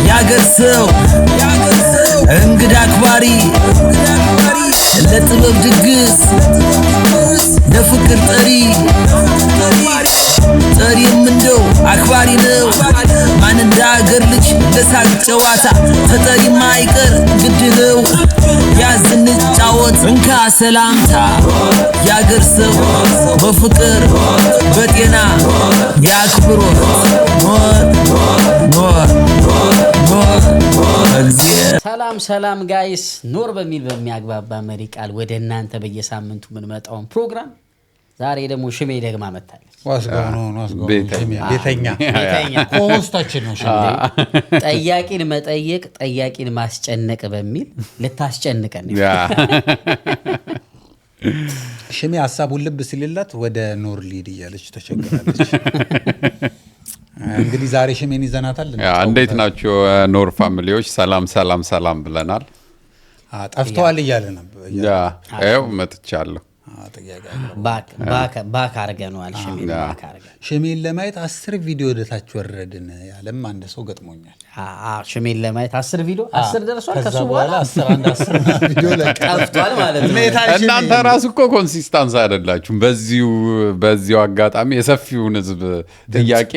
ያገሰው እንግዳ አክባሪ ለጥበብ ድግስ ለፍቅር ጠሪም እንደው አክባሪ ነው ማን እንደ አገር ልጅ ለሳቅ ጨዋታ ተጠሪማ አይቀር ግድ ነው ያዝን ጫወት እንካ ሰላምታ ያገር ሰው በፍቅር በጤና ያክብሮት ሰላም ጋይስ ኖር በሚል በሚያግባባ መሪ ቃል ወደ እናንተ በየሳምንቱ ምን መጣውን ፕሮግራም ዛሬ ደግሞ ሽሜ ደግማ መጣለች። ቤተኛ ኮስታችን ነው። ጠያቂን መጠየቅ ጠያቂን ማስጨነቅ በሚል ልታስጨንቀን ሽሜ ሐሳቡን ልብ ሲልላት ወደ ኖር ሊድ እያለች ተቸግራለች። እንግዲህ ዛሬ ሽሜን ይዘናታል። እንዴት ናችሁ ኖር ፋሚሊዎች? ሰላም ብለናል። ጠፍተዋል እያለ ነበር። ያው መጥቻለሁ። ባክ አርገናል። ሽሜን ለማየት 10 ቪዲዮ ወደታች ወረድን ያለም አንድ ሰው ገጥሞኛል። ሽሜን ለማየት 10 ቪዲዮ 10 ደርሷል። ከሱ በኋላ 10 ቪዲዮ ለቀፍቷል ማለት ነው። እናንተ ራሱ እኮ ኮንሲስታንስ አይደላችሁም። በዚሁ አጋጣሚ የሰፊውን ህዝብ ጥያቄ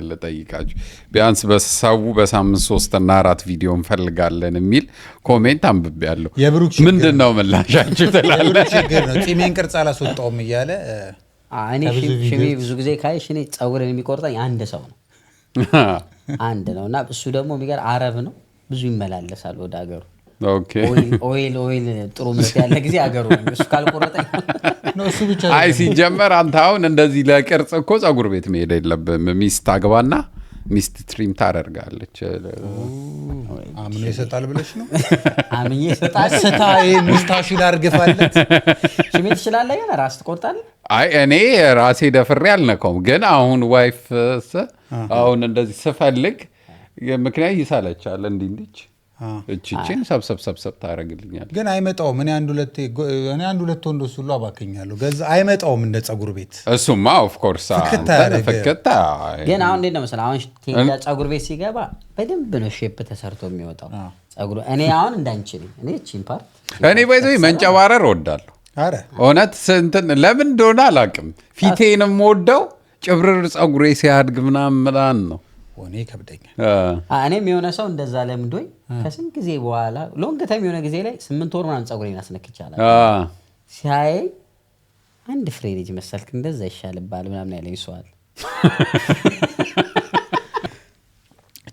ልጠይቃችሁ። ቢያንስ በሰው በሳምንት 3 እና 4 ቪዲዮ እንፈልጋለን የሚል ኮሜንት አንብቤያለሁ። ምንድነው ምላሻችሁ ትላለህ? ጺሜን ቅርጽ አላስወጣውም እያለ እኔ ሽሜ ብዙ ጊዜ ካይሽ እኔ ጸጉርን የሚቆርጠኝ አንድ ሰው ነው አንድ ነውና እሱ ደግሞ የሚገር አረብ ነው። ብዙ ይመላለሳል ወደ ሀገሩ። ኦኬ ኦይል ጥሩ ምርት ያለ ጊዜ ሀገሩ እሱ ካልቆረጠኝ ነው እሱ ብቻ። አይ ሲጀመር አንተ አሁን እንደዚህ ለቅርጽ እኮ ጸጉር ቤት መሄድ የለብህም። ሚስት አግባና ሚስት ትሪም ታደርጋለች። አምኖ ይሰጣል ብለሽ ነው? አምኜ ይሰጣል። ስታይ ሙስታሹ ላርግፋለት ሽሜ ትችላለህ ግን ራስ ትቆርጣለህ? አይ እኔ ራሴ ደፍሬ አልነካውም። ግን አሁን ዋይፍ አሁን እንደዚህ ስፈልግ ምክንያት ይሳለቻል እንዲልች እቺን ሰብሰብ ታረግልኛል። ግን አይመጣውም። እኔ አንድ ሁለት ወንዶች ሁሉ አባከኛለሁ። ገዛ አይመጣውም እንደ ጸጉር ቤት። እሱማ ኦፍ ኮርስ ፈከታ። ግን አሁን እንዴት ነው መሰለህ አሁን ቴንዳ ጸጉር ቤት ሲገባ በደንብ ነው ሼፕ ተሰርቶ የሚወጣው ጸጉሩ። እኔ አሁን እንዳንቺ ነኝ። እኔ እቺን ፓርት እኔ ባይዘይ መንጨባረር እወዳለሁ። አረ እውነት እንትን ለምን እንደሆነ አላውቅም። ፊቴንም ወደው ጭብርር ጸጉሬ ሲያድግ ምናምን ነው ወኔ ከብደኛል። እኔም የሆነ ሰው እንደዛ ለምዶኝ ከስንት ጊዜ በኋላ ሎንግ ታይም የሆነ ጊዜ ላይ 8 ወር ምናምን ጸጉሬን አስነክቻለሁ። ሲያይ አንድ ፍሬ ልጅ መሰልክ እንደዛ ይሻልባል ምናምን ያለኝ ሰው አለ።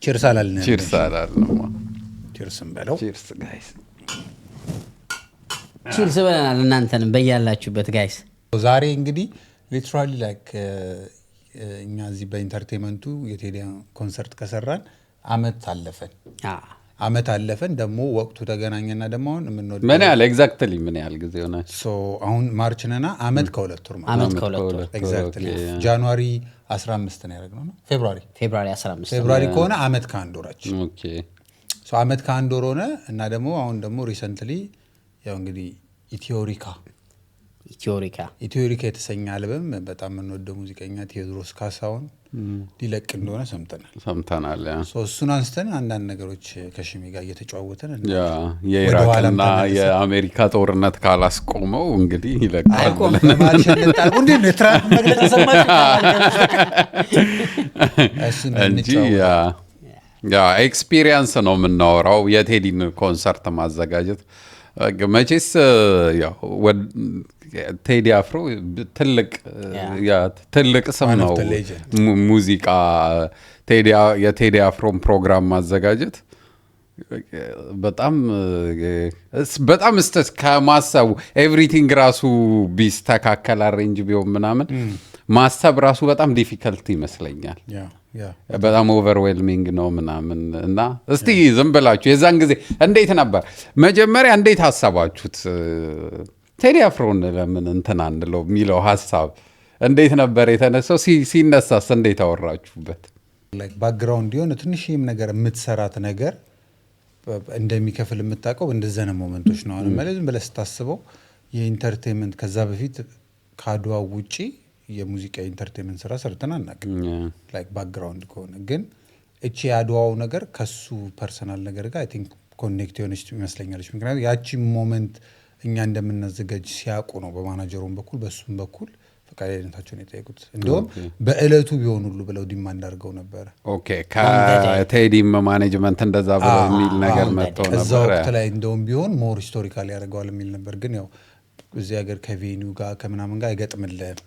ቺርስ አላልን? ቺርስም በለው። ቺርስ ጋይስ፣ ቺርስ በለናል። እናንተንም በያላችሁበት ጋይስ። ዛሬ እንግዲህ ሊትራሊ ላይክ እኛ እዚህ በኢንተርቴንመንቱ የቴዲ ኮንሰርት ከሰራን አመት አለፈን። ደግሞ ወቅቱ ተገናኘና ደግሞ አሁን ምን ያህል ኤግዛክትሊ ምን ያህል ጊዜ ሆነ? አሁን ማርች ነና አመት ከሁለት ወር ኤግዛክትሊ ጃንዋሪ 15 ነው ያደረግነው ነው ፌብሩዋሪ 15 ፌብሩዋሪ ከሆነ አመት ከአንድ ወራችን። ኦኬ አመት ከአንድ ወር ሆነ እና ደግሞ አሁን ደግሞ ሪሰንትሊ ያው እንግዲህ ኢትዮሪካ የተሰኘ አልበም በጣም የምንወደው ሙዚቀኛ ቴዎድሮስ ካሳሁን ሊለቅ እንደሆነ ሰምተናል። እሱን አንስተን አንዳንድ ነገሮች ከሽሜ ጋር እየተጨዋወተን የኢራቅና የአሜሪካ ጦርነት ካላስቆመው እንግዲህ ይለቃል እንጂ ኤክስፒሪየንስ ነው የምናወራው። የቴዲን ኮንሰርት ማዘጋጀት መቼስ ያው ቴዲ አፍሮ ትልቅ ስም ነው ሙዚቃ። የቴዲ አፍሮን ፕሮግራም ማዘጋጀት በጣም እስከ ማሰቡ ኤቭሪቲንግ ራሱ ቢስተካከል አሬንጅ ቢሆን ምናምን ማሰብ ራሱ በጣም ዲፊከልት ይመስለኛል። በጣም ኦቨርዌልሚንግ ነው ምናምን። እና እስቲ ዝም ብላችሁ የዛን ጊዜ እንዴት ነበር መጀመሪያ እንዴት ሀሳባችሁት? ቴዲ አፍሮን ለምን እንትን አንለው የሚለው ሀሳብ እንዴት ነበር የተነሳው? ሲነሳስ እንዴት አወራችሁበት? ባክግራውንድ የሆነ ትንሽም ነገር የምትሰራት ነገር እንደሚከፍል የምታውቀው እንደዘነ ሞመንቶች ነው። አሁን ማለት ዝም ብለህ ስታስበው የኢንተርቴንመንት ከዛ በፊት ከአድዋ ውጪ የሙዚቃ ኢንተርቴይንመንት ስራ ሰርተን አናውቅም ላይክ ባክግራውንድ ከሆነ ግን እቺ ያድዋው ነገር ከሱ ፐርሰናል ነገር ጋር አይ ቲንክ ኮኔክት የሆነች ይመስለኛለች ምክንያቱም ያቺ ሞመንት እኛ እንደምናዘጋጅ ሲያውቁ ነው በማናጀሩም በኩል በሱም በኩል ፈቃደኝነታቸውን የጠየቁት እንዲሁም በእለቱ ቢሆን ሁሉ ብለው ዲማንድ አድርገው ነበረ ኦኬ ከቴዲም ማኔጅመንት እንደዛ ብለው የሚል ነገር መጥተው ነበር እዛ ወቅት ላይ እንደውም ቢሆን ሞር ሂስቶሪካል ያደርገዋል የሚል ነበር ግን ያው እዚህ ሀገር ከቬኒው ጋር ከምናምን ጋር አይገጥምልህም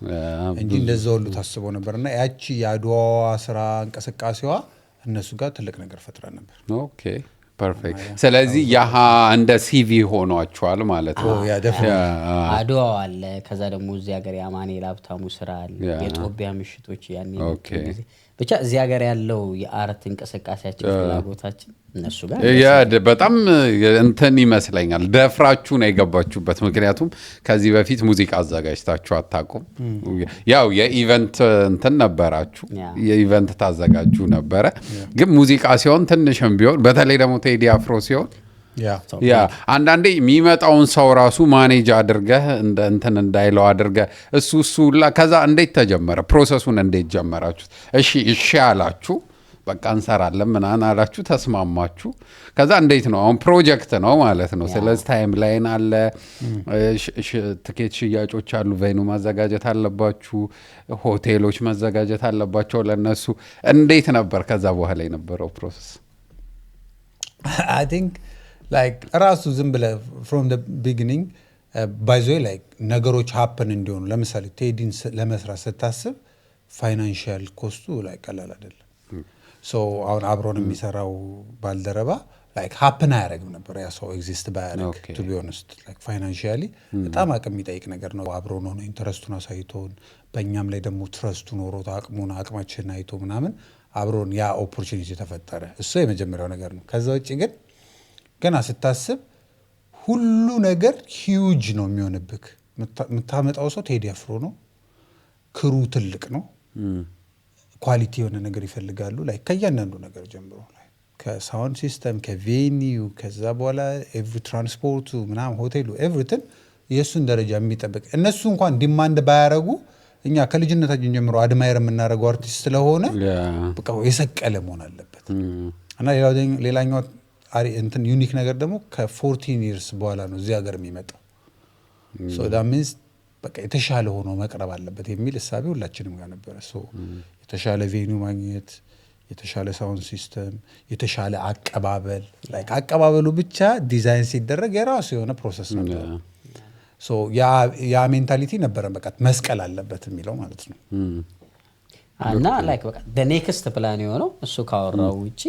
እንጂ እንደዛ ሁሉ ታስበው ነበርና ያቺ የአድዋዋ ስራ እንቅስቃሴዋ እነሱ ጋር ትልቅ ነገር ፈጥራ ነበር ኦኬ ፐርፌክት ስለዚህ ያሃ እንደ ሲቪ ሆኗቸዋል ማለት ነው አድዋ አለ ከዛ ደግሞ እዚህ ሀገር የአማኑኤል ሀብታሙ ስራ አለ የጦቢያ ምሽቶች ያኔ ብቻ እዚህ ሀገር ያለው የአርት እንቅስቃሴያችን ፍላጎታችን እነሱ ጋር በጣም እንትን ይመስለኛል ደፍራችሁ ነው የገባችሁበት ምክንያቱም ከዚህ በፊት ሙዚቃ አዘጋጅታችሁ አታውቁም ያው የኢቨንት እንትን ነበራችሁ የኢቨንት ታዘጋጁ ነበረ ግን ሙዚቃ ሲሆን ትንሽም ቢሆን በተለይ ደግሞ ቴዲ አፍሮ ሲሆን ያ አንዳንዴ የሚመጣውን ሰው ራሱ ማኔጅ አድርገህ እንትን እንዳይለው አድርገህ እሱ ከዛ እንዴት ተጀመረ ፕሮሰሱን እንዴት ጀመራችሁት እሺ አላችሁ በቃ እንሰራለን ምናምን አላችሁ ተስማማችሁ ከዛ እንዴት ነው አሁን ፕሮጀክት ነው ማለት ነው ስለዚህ ታይም ላይን አለ ትኬት ሽያጮች አሉ ቬኑ ማዘጋጀት አለባችሁ ሆቴሎች ማዘጋጀት አለባቸው ለነሱ እንዴት ነበር ከዛ በኋላ የነበረው ፕሮሰስ I think like ራሱ ዝም ብለ from the beginning by the way like ነገሮች happen እንዲሆኑ ለምሳሌ ቴዲን ለመስራት ስታስብ ፋይናንሻል ኮስቱ ላይ ቀላል አይደለም so አሁን አብሮን የሚሰራው ባልደረባ like happen አያደርግም ነበር ያ ሰው ኤግዚስት ባያደርግ to be honest like financially በጣም አቅም የሚጠይቅ ነገር ነው አብሮን ሆኖ ኢንተረስቱን አሳይቶን በእኛም ላይ ደግሞ ትረስቱ ኖሮት አቅማችንን አይቶ ምናምን አብሮን ያ ኦፖርቹኒቲ ተፈጠረ እሱ የመጀመሪያው ነገር ነው ከዛ ውጪ ግን ገና ስታስብ ሁሉ ነገር ሂውጅ ነው የሚሆንብክ የምታመጣው ሰው ቴዲ አፍሮ ነው ክሩ ትልቅ ነው ኳሊቲ የሆነ ነገር ይፈልጋሉ ላይ ከያንዳንዱ ነገር ጀምሮ ላይ ከሳውንድ ሲስተም ከቬኒው ከዛ በኋላ ኤቭሪ ትራንስፖርቱ ምናምን ሆቴሉ ኤቭሪቲንግ የሱን ደረጃ የሚጠብቅ እነሱ እንኳን ዲማንድ ባያረጉ እኛ ከልጅነታችን ጀምሮ አድማየር የምናደርገው አርቲስት ስለሆነ በቃ የሰቀለ መሆን አለበት እና ሌላኛው እንትን ዩኒክ ነገር ደግሞ ከ14 years በኋላ ነው እዚህ ሀገር የሚመጣው so that means በቃ የተሻለ ሆኖ መቅረብ አለበት የሚል እሳቤ ሁላችንም ጋር ነበር so የተሻለ ቬኒው ማግኘት የተሻለ ሳውንድ ሲስተም የተሻለ አቀባበል like አቀባበሉ ብቻ ዲዛይን ሲደረግ የራሱ የሆነ ፕሮሰስ ነበር so ያ ሜንታሊቲ ነበር በቃ መስቀል አለበት የሚለው ማለት ነው እና like በቃ the next plan የሆነው እሱ ካወራው ውጪ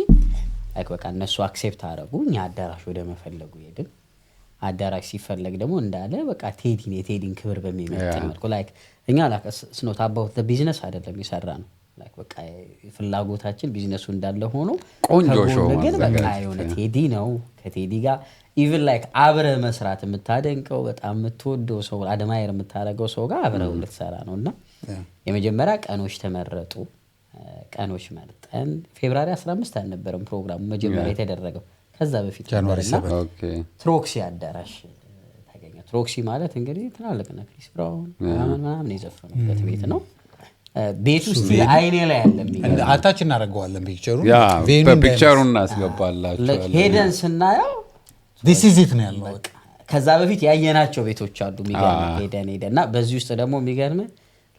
like በቃ እነሱ አክሴፕት አደረጉ እኛ አዳራሽ ወደ መፈለጉ ሄድን አዳራሽ ሲፈለግ ደግሞ እንዳለ በቃ ቴዲን ክብር በሚመጥን መልኩ like እኛ like it's not about the business አይደለም ይሰራ ነው like በቃ ፍላጎታችን ቢዝነሱ እንዳለ ሆኖ ቆንጆ ሾው ግን በቃ የሆነ ቴዲ ነው ከቴዲ ጋር even like አብረ መስራት የምታደንቀው በጣም የምትወደው ሰው አድማየር የምታደርገው ሰው ጋር አብረው ልትሰራ ነውና የመጀመሪያ ቀኖች ተመረጡ ቀኖች መርጠን ፌብሩዋሪ 15 አልነበረም ፕሮግራሙ መጀመሪያ የተደረገው ከዛ በፊት ጃንዋሪ 7 ኦኬ ትሮክሲ አዳራሽ ተገኘ ትሮክሲ ማለት እንግዲህ ትናለቅና ክሪስ ብራውን ምናምን የዘፈኑበት ቤት ነው ቤት ውስጥ አይኔ ላይ ያለ አታች እናደርገዋለን ፒክቸሩን ፒክቸሩን እናስገባላችሁ ሄደን ስናየው this is it ነው ያለው ከዛ በፊት ያየናቸው ቤቶች አሉ የሚገርም ሄደና በዚህ ውስጥ ደግሞ የሚገርም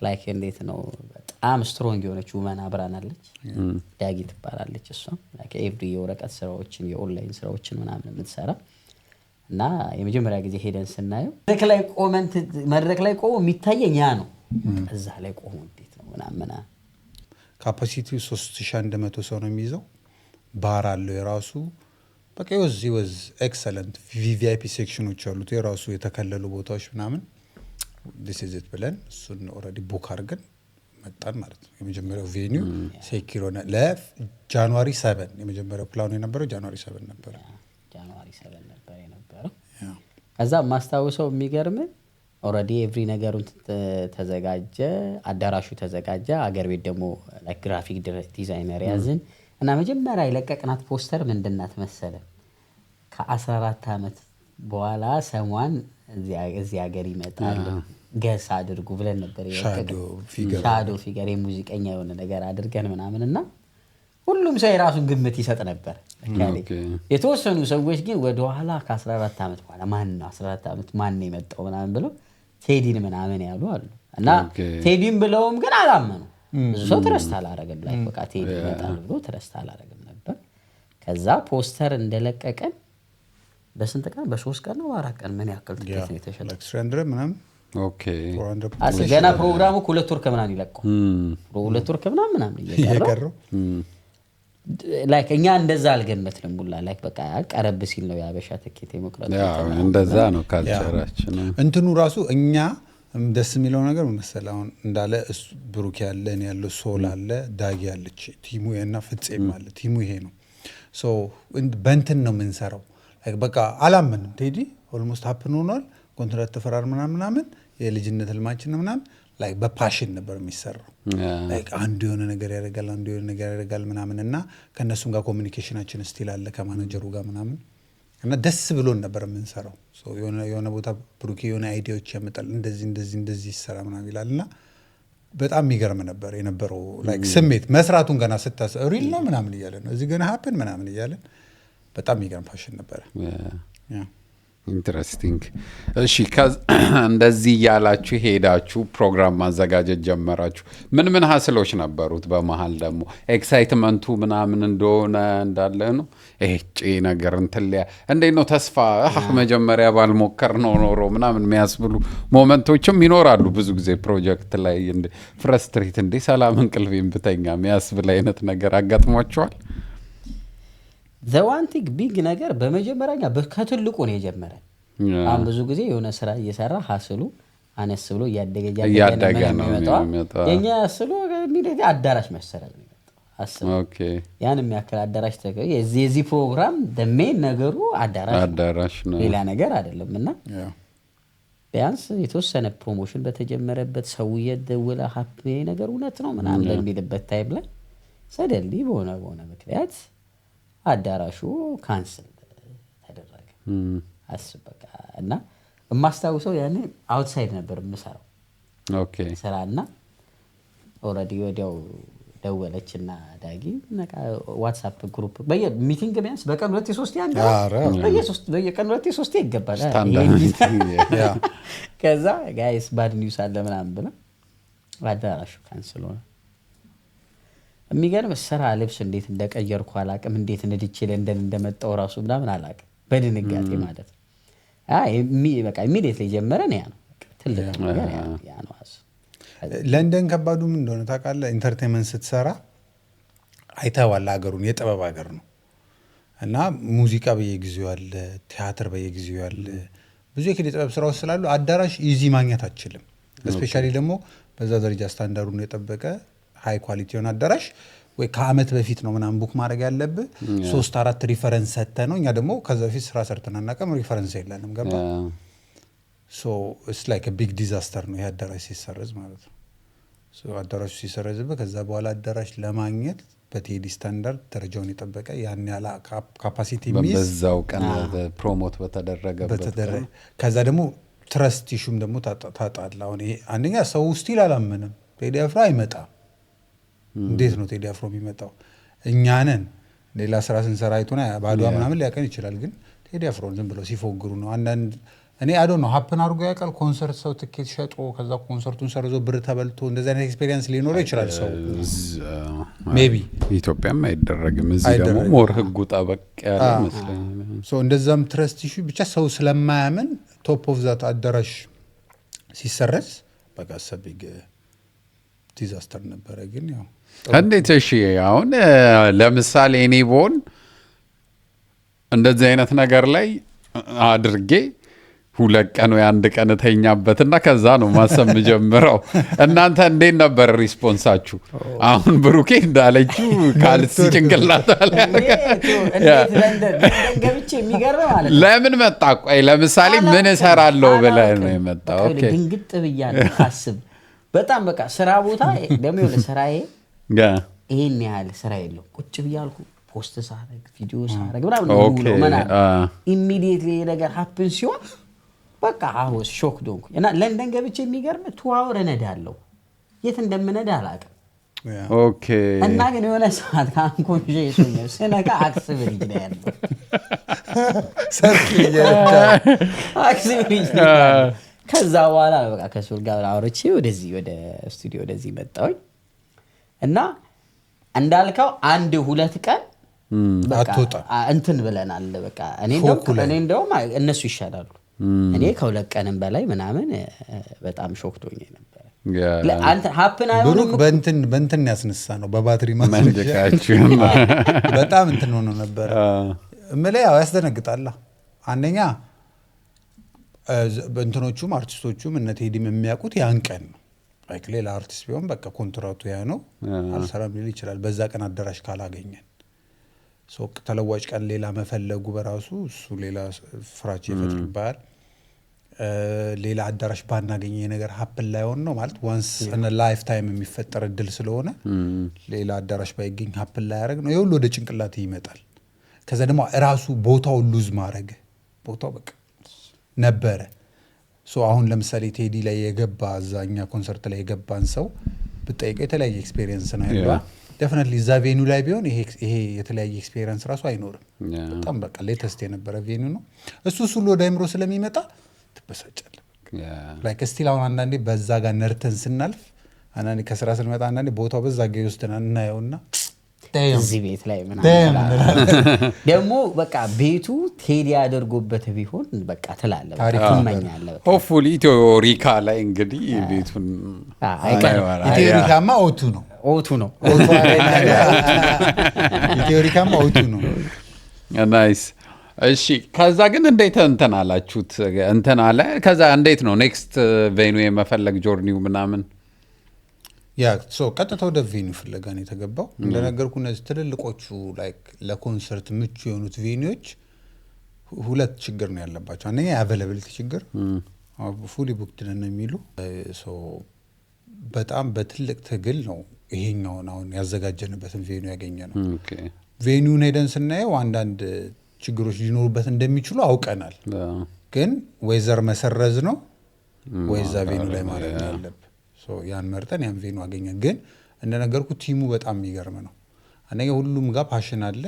ላይክ እንዴት ነው በጣም ስትሮንግ የሆነች ውመን አብራናለች ዳጊ ትባላለች እሷ ላይክ ኤቭሪ የወረቀት ስራዎችን የኦንላይን ስራዎችን ምናምን የምትሰራ እና የመጀመሪያ ጊዜ ሄደን ስናየው መድረክ ላይ ቆሞ የሚታየኝ ያ ነው እዛ ላይ ቆሞ እንዴት ነው ምናምን ካፓሲቲው 3100 ሰው ነው የሚይዘው ባር አለው የራሱ በቃ ይወዝ ኤክሰለንት ቪቪአይፒ ሴክሽኖች አሉት የራሱ የተከለሉ ቦታዎች ምናምን this is it ብለን እሱን ኦልሬዲ ቡክ አድርገን መጣን ማለት ነው የመጀመሪያው ቬኒው ሴኪሮና ለጃንዋሪ 7 የመጀመሪያው ፕላኑ የነበረው ጃንዋሪ 7 ነበር የነበረው ከዛ ማስታወሰው የሚገርም ኦልሬዲ ኤቭሪ ነገሩን ተዘጋጀ አዳራሹ ተዘጋጀ አገር ቤት ደግሞ ግራፊክ ዲዛይነር ያዝን እና መጀመሪያ የለቀቅናት ፖስተር ምንድናት መሰለ ከ14 አመት በኋላ ሰሟን እዚህ ሀገር ይመጣል ገስ አድርጉ ብለን ነበር ሻዶ ፊገር የሙዚቀኛ የሆነ ነገር አድርገን ምናምን እና ሁሉም ሰው የራሱን ግምት ይሰጥ ነበር። የተወሰኑ ሰዎች ግን ወደ ኋላ ከ14 ዓመት በኋላ ማን ነው 14 ዓመት ማን ነው የመጣው ምናምን ብለው ቴዲን ምናምን ያሉ አሉ እና ቴዲን ብለውም ግን አላመኑ። ብዙ ሰው ትረስት አላረገም ላይ በቃ ቴዲ ይመጣል ብሎ ትረስት አላረገም ነበር። ከዛ ፖስተር እንደለቀቀን በስንት ቀን በ3 ቀን ነው 4 ቀን ምን ያክል ትኬት ነው የተሸጠው? 300 ምናምን ኦኬ ገና ፕሮግራሙ 2 ወር ከምናምን ይለቀው 2 ወር ከምናምን እየቀረው ላይክ እኛ እንደዛ አልገመትንም ሁላ ላይክ በቃ ቀረብ ሲል ነው ያበሻ ትኬት የመቁረጥ እንደዛ ነው ካልቸራችን እንትኑ ራሱ እኛ ደስ የሚለው ነገር መሰለህ አሁን እንዳለ ብሩክ ያለ እኔ ያለው ሶል አለ ዳጊ ያለች ቲሙ እና ፍፄም አለ ቲሙ ይሄ ነው ሶ በእንትን ነው የምንሰራው ላይክ በቃ አላመንም ቴዲ ኦልሞስት ሀፕን ሆኗል ኮንትራክት ተፈራርመና ምናምን የልጅነት ህልማችን ምናምን ላይክ በፓሽን ነበር የሚሰራው ላይክ አንዱ የሆነ ነገር ያደርጋል ምናምን እና ከነሱም ጋር ኮሙኒኬሽናችን ስቲል አለ ከማኔጀሩ ጋር ምናምን እና ደስ ብሎን ነበር የምንሰራው ሶ የሆነ ቦታ ብሩክ የሆነ አይዲያዎች ያመጣል እንደዚህ ይሰራ ምናምን ይላልና በጣም የሚገርም ነበር የነበረው ላይክ ስሜት መስራቱን ገና ስታስብ ሪል ነው ምናምን እያለን ነው እዚህ ገና ሀፕን ምናምን እያለን በጣም የሚገርም ፓሽን ነበር ያ ኢንትረስቲንግ እሺ እንደዚህ ያላችሁ ሄዳችሁ ፕሮግራም ማዘጋጀት ጀመራችሁ ምን ሀስሎች ነበሩት በመሃል ደግሞ ኤክሳይትመንቱ ምናምን እንደሆነ እንዳለ ነው እጪ ነገር እንትልያ እንዴት ነው ተስፋ መጀመሪያ ባልሞከር ነው ኖሮ ምናምን የሚያስብሉ ሞመንቶችም ይኖራሉ ብዙ ጊዜ ፕሮጀክት ላይ እንደ ፍረስትሬት እንደ ሰላም እንቅልፌን ብተኛ የሚያስብል አይነት ነገር አጋጥሟቸዋል the one thing big ነገር በመጀመሪያኛ ከትልቁ ነው የጀመረ አሁን ብዙ ጊዜ የሆነ ስራ እየሰራ ሀስሉ አነስ ብሎ እያደገ ነው የሚመጣው የኛ ሀስሉ ሚዲያ አዳራሽ መሰረት ነው ሀስሉ ኦኬ ያን የሚያክል አዳራሽ ተገኘ የዚህ ፕሮግራም the main ነገሩ አዳራሽ ነው ሌላ ነገር አይደለምና ቢያንስ የተወሰነ ፕሮሞሽን በተጀመረበት ሰው የደወለ ሀፕ ነገር እውነት ነው ምናምን በሚልበት ታይም ላይ ሰደሊ በሆነ ምክንያት አዳራሹ ካንስል ተደረገ አስበቃ እና ማስታውሰው ያኔ አውትሳይድ ነበር የምሰራው ኦኬ ሰራና ኦሬዲ ወዲያው ደወለችና ዳጊ ነቃ ዋትስአፕ ግሩፕ በሚቲንግ ቢያንስ በቀን 2-3 በየቀን 2-3 ይገባል ከዛ ጋይስ ባድ ኒውስ አለ ምናምን ብለ አዳራሹ ካንስል ሆነ የሚገርም ስራ ልብስ እንዴት እንደቀየርኩ አላቅም እንዴት እንድቼ ለንደን እንደመጣው ራሱ ምናምን አላቅም በድንጋጤ ማለት በቃ ኢሚዲየትሊ ጀመረን ያ ነው ትልቅ ነገር ያ ነው ለንደን ከባዱ ምን እንደሆነ ታውቃለህ ኢንተርቴይንመንት ስትሰራ አይተዋል ሀገሩን የጥበብ ሀገር ነው እና ሙዚቃ በየጊዜው አለ ቲያትር በየጊዜው አለ ብዙ የኪነ ጥበብ ስራዎች ስላሉ አዳራሽ ኢዚ ማግኘት አትችልም ስፔሻሊ ደግሞ በዛ ደረጃ ስታንዳርዱን የጠበቀ ሃይ ኳሊቲ የሆነ አዳራሽ ወይ ከአመት በፊት ነው ምናምን ቡክ ማድረግ ያለብህ 3-4 ሪፈረንስ ሰጥተህ ነው እኛ ደግሞ ከዛ በፊት ስራ ሰርተን አናውቅም ሪፈረንስ የለንም ገባ ሶ ኢትስ ላይክ አ ቢግ ዲዛስተር ነው የአዳራሽ ሲሰረዝ ማለት ነው ሶ አዳራሹ ሲሰረዝብህ ከዛ በኋላ አዳራሽ ለማግኘት በቴዲ ስታንዳርድ ደረጃውን የጠበቀ ያን ያለ ካፓሲቲ ሚስ በዛው ቀን ፕሮሞት በተደረገበት ከዛ ደግሞ ትረስት ኢሹም ደግሞ ታጣላ አሁን ይሄ አንደኛ ሰው ስቲል አላመነም ቴዲ አፍሮ አይመጣም እንዴት ነው ቴዲ አፍሮ የሚመጣው እኛንን ሌላ ስራ ስንሰራ አይቶና ባዷ ምናምን ሊያቀን ይችላል ግን ቴዲ አፍሮን ዝም ብለው ሲፎግሩ ነው አንዳንድ እኔ አይ ዶንት ኖ ሀፕን አድርጎ ያውቃል ኮንሰርት ሰው ትኬት ሸጦ ከዛ ኮንሰርቱን ሰርዞ ብር ተበልቶ እንደዛ አይነት ኤክስፒሪየንስ ሊኖረው ይችላል ሰው ሜቢ ኢትዮጵያም አይደረግም እዚህ ደግሞ ሞር ህጉ ጠበቅ ያለ መስለኝ ሶ እንደዛም ትረስት ኢሹ ብቻ ሰው ስለማያምን ቶፕ ኦፍ ዛት አዳራሽ ሲሰረዝ በቃ ሰብግ ዲዛስተር ነበረ ግን ያው እንዴት እሺ አሁን ለምሳሌ እኔ ቦን እንደዚህ አይነት ነገር ላይ አድርጌ 2 ቀን ወይ 1 ቀን ተኛበትና ከዛ ነው ማሰብ ጀምረው እናንተ እንዴት ነበር ሪስፖንሳችሁ አሁን ብሩኬ እንዳለችው ካልሲ ጭንቅላት አለ እንዴት ለንደን ገብቼ የሚገርም ማለት ለምን መጣ ቆይ ለምሳሌ ምን እሰራለሁ ብለህ ነው የመጣው ኦኬ ድንግጥ ብያለሁ አስብ በጣም በቃ ስራ ቦታ ደግሞ የሆነ ስራዬ ይሄን ያህል ስራ የለው ቁጭ ብያልኩ ፖስት ሳረግ ቪዲዮ ሳረግ ምናምን ነው ማለት ኢሚዲየትሊ ነገር ሃፕን ሲሆን በቃ አሁን ሾክ ዶንኩ እና ለንደን ገብቼ የሚገርም 2 አወር እነዳለሁ የት እንደምነዳ አላውቅም ኦኬ እና ግን የሆነ ሰዓት ካንኮንጄ ይሶኛል ስነካ አክስብሪጅ ላይ ያለው አክስብሪጅ ከዛ በኋላ በቃ ከሱል ጋር አውርቼ ወደዚህ ወደ ስቱዲዮ ወደዚህ መጣሁኝ እና እንዳልከው 1-2 ቀን በቃ እንትን ብለናል በቃ እኔ እንደውም እነሱ ይሻላሉ እኔ ከ2 ቀንም በላይ ምናምን በጣም ሾክዶኝ ነበር አንተ ሀፕን አይሆንም በእንትን ያስነሳ ነው በባትሪ ማስነሻችሁ በጣም እንትን ሆኖ ነበር እምልህ ያው ያስደነግጣል አንደኛ በእንትኖቹም አርቲስቶቹም እነ ቴዲም የሚያውቁት ያን ቀን ነው ላይክ ሌላ አርቲስት ቢሆን በቃ ኮንትራቱ ያ ነው አልሰራም ሊል ይችላል በዛ ቀን አዳራሽ ካላገኘን ሶቅ ተለዋጭ ቀን ሌላ መፈለጉ በራሱ እሱ ሌላ ፍራቻ ይፈጥርባል ሌላ አዳራሽ ባናገኘ ነገር ሀፕን ላይ ሆነ ነው ማለት ዋንስ ኢን አ ላይፍ ታይም የሚፈጠር እድል ስለሆነ ሌላ አዳራሽ ባይገኝ ሀፕን ላይ ያረግ ነው ይሁሉ ወደ ጭንቅላት ይመጣል ከዛ ደግሞ ራሱ ቦታው ሉዝ ማድረግ ቦታው በቃ ነበረ ሶ አሁን ለምሳሌ ቴዲ ላይ የገባ አዛኛ ኮንሰርት ላይ የገባን ሰው በጠይቀው የተለያየ ኤክስፒሪየንስ ነው ያለው ዴፊኒትሊ ዛ ቬኑ ላይ ቢሆን ይሄ የተለያየ ኤክስፒሪየንስ ራሱ አይኖርም በጣም በቃ ሌተስት የነበረ ቬኑ ነው እሱ ሁሉ ወደ አይምሮ ስለሚመጣ ትበሳጫለህ ላይክ ስቲል አሁን አንዳንዴ በዛ ጋር ነርተን ስናልፍ አንዳንዴ ከስራ ስንመጣ አንዳንዴ ቦታው በዛ ጋር ይወስደናል እናየውና እዚህ ቤት ላይ ምናምን ደግሞ በቃ ቤቱ ቴዲ ያደርጎበት ቢሆን በቃ ትላለህ ትመኛለህ ሆፕፉሊ ኢትዮሪካ ላይ እንግዲህ ቤቱን ኢትዮሪካማ ኦቱ ነው ኢትዮሪካማ ኦቱ ነው ናይስ እሺ ከዛ ግን እንዴት እንትን አላችሁት እንትን አለ ከዛ እንዴት ነው ኔክስት ቬኑ የመፈለግ ጆርኒው ምናምን ያ ሶ ቀጥታ ወደ ቬኑ ፍለጋ ነው የተገባው እንደነገርኩ እነዚህ ትልልቆቹ ላይክ ለኮንሰርት ምቹ የሆኑት ቬኒዎች 2 ችግር ነው ያለባቸው አንደኛ አቬሌቢሊቲ ችግር ፉሊ ቡክድ ነው የሚሉ ሶ በጣም በትልቅ ትግል ነው ይሄኛውን አሁን ያዘጋጀንበትን ቬኑ ያገኘነው ኦኬ ቬኑን ሄደን ስናየው አንዳንድ ችግሮች ሊኖሩበት እንደሚችሉ አውቀናል ግን ወይዘር መሰረዝ ነው ወይዛ ቬኑ ላይ ማለት ነው ያለብን ሶ ያን መርጠን ያን ቬኑ አገኘን ግን እንደነገርኩ ቲሙ በጣም የሚገርም ነው አንደኛ ሁሉም ጋር ፓሽን አለ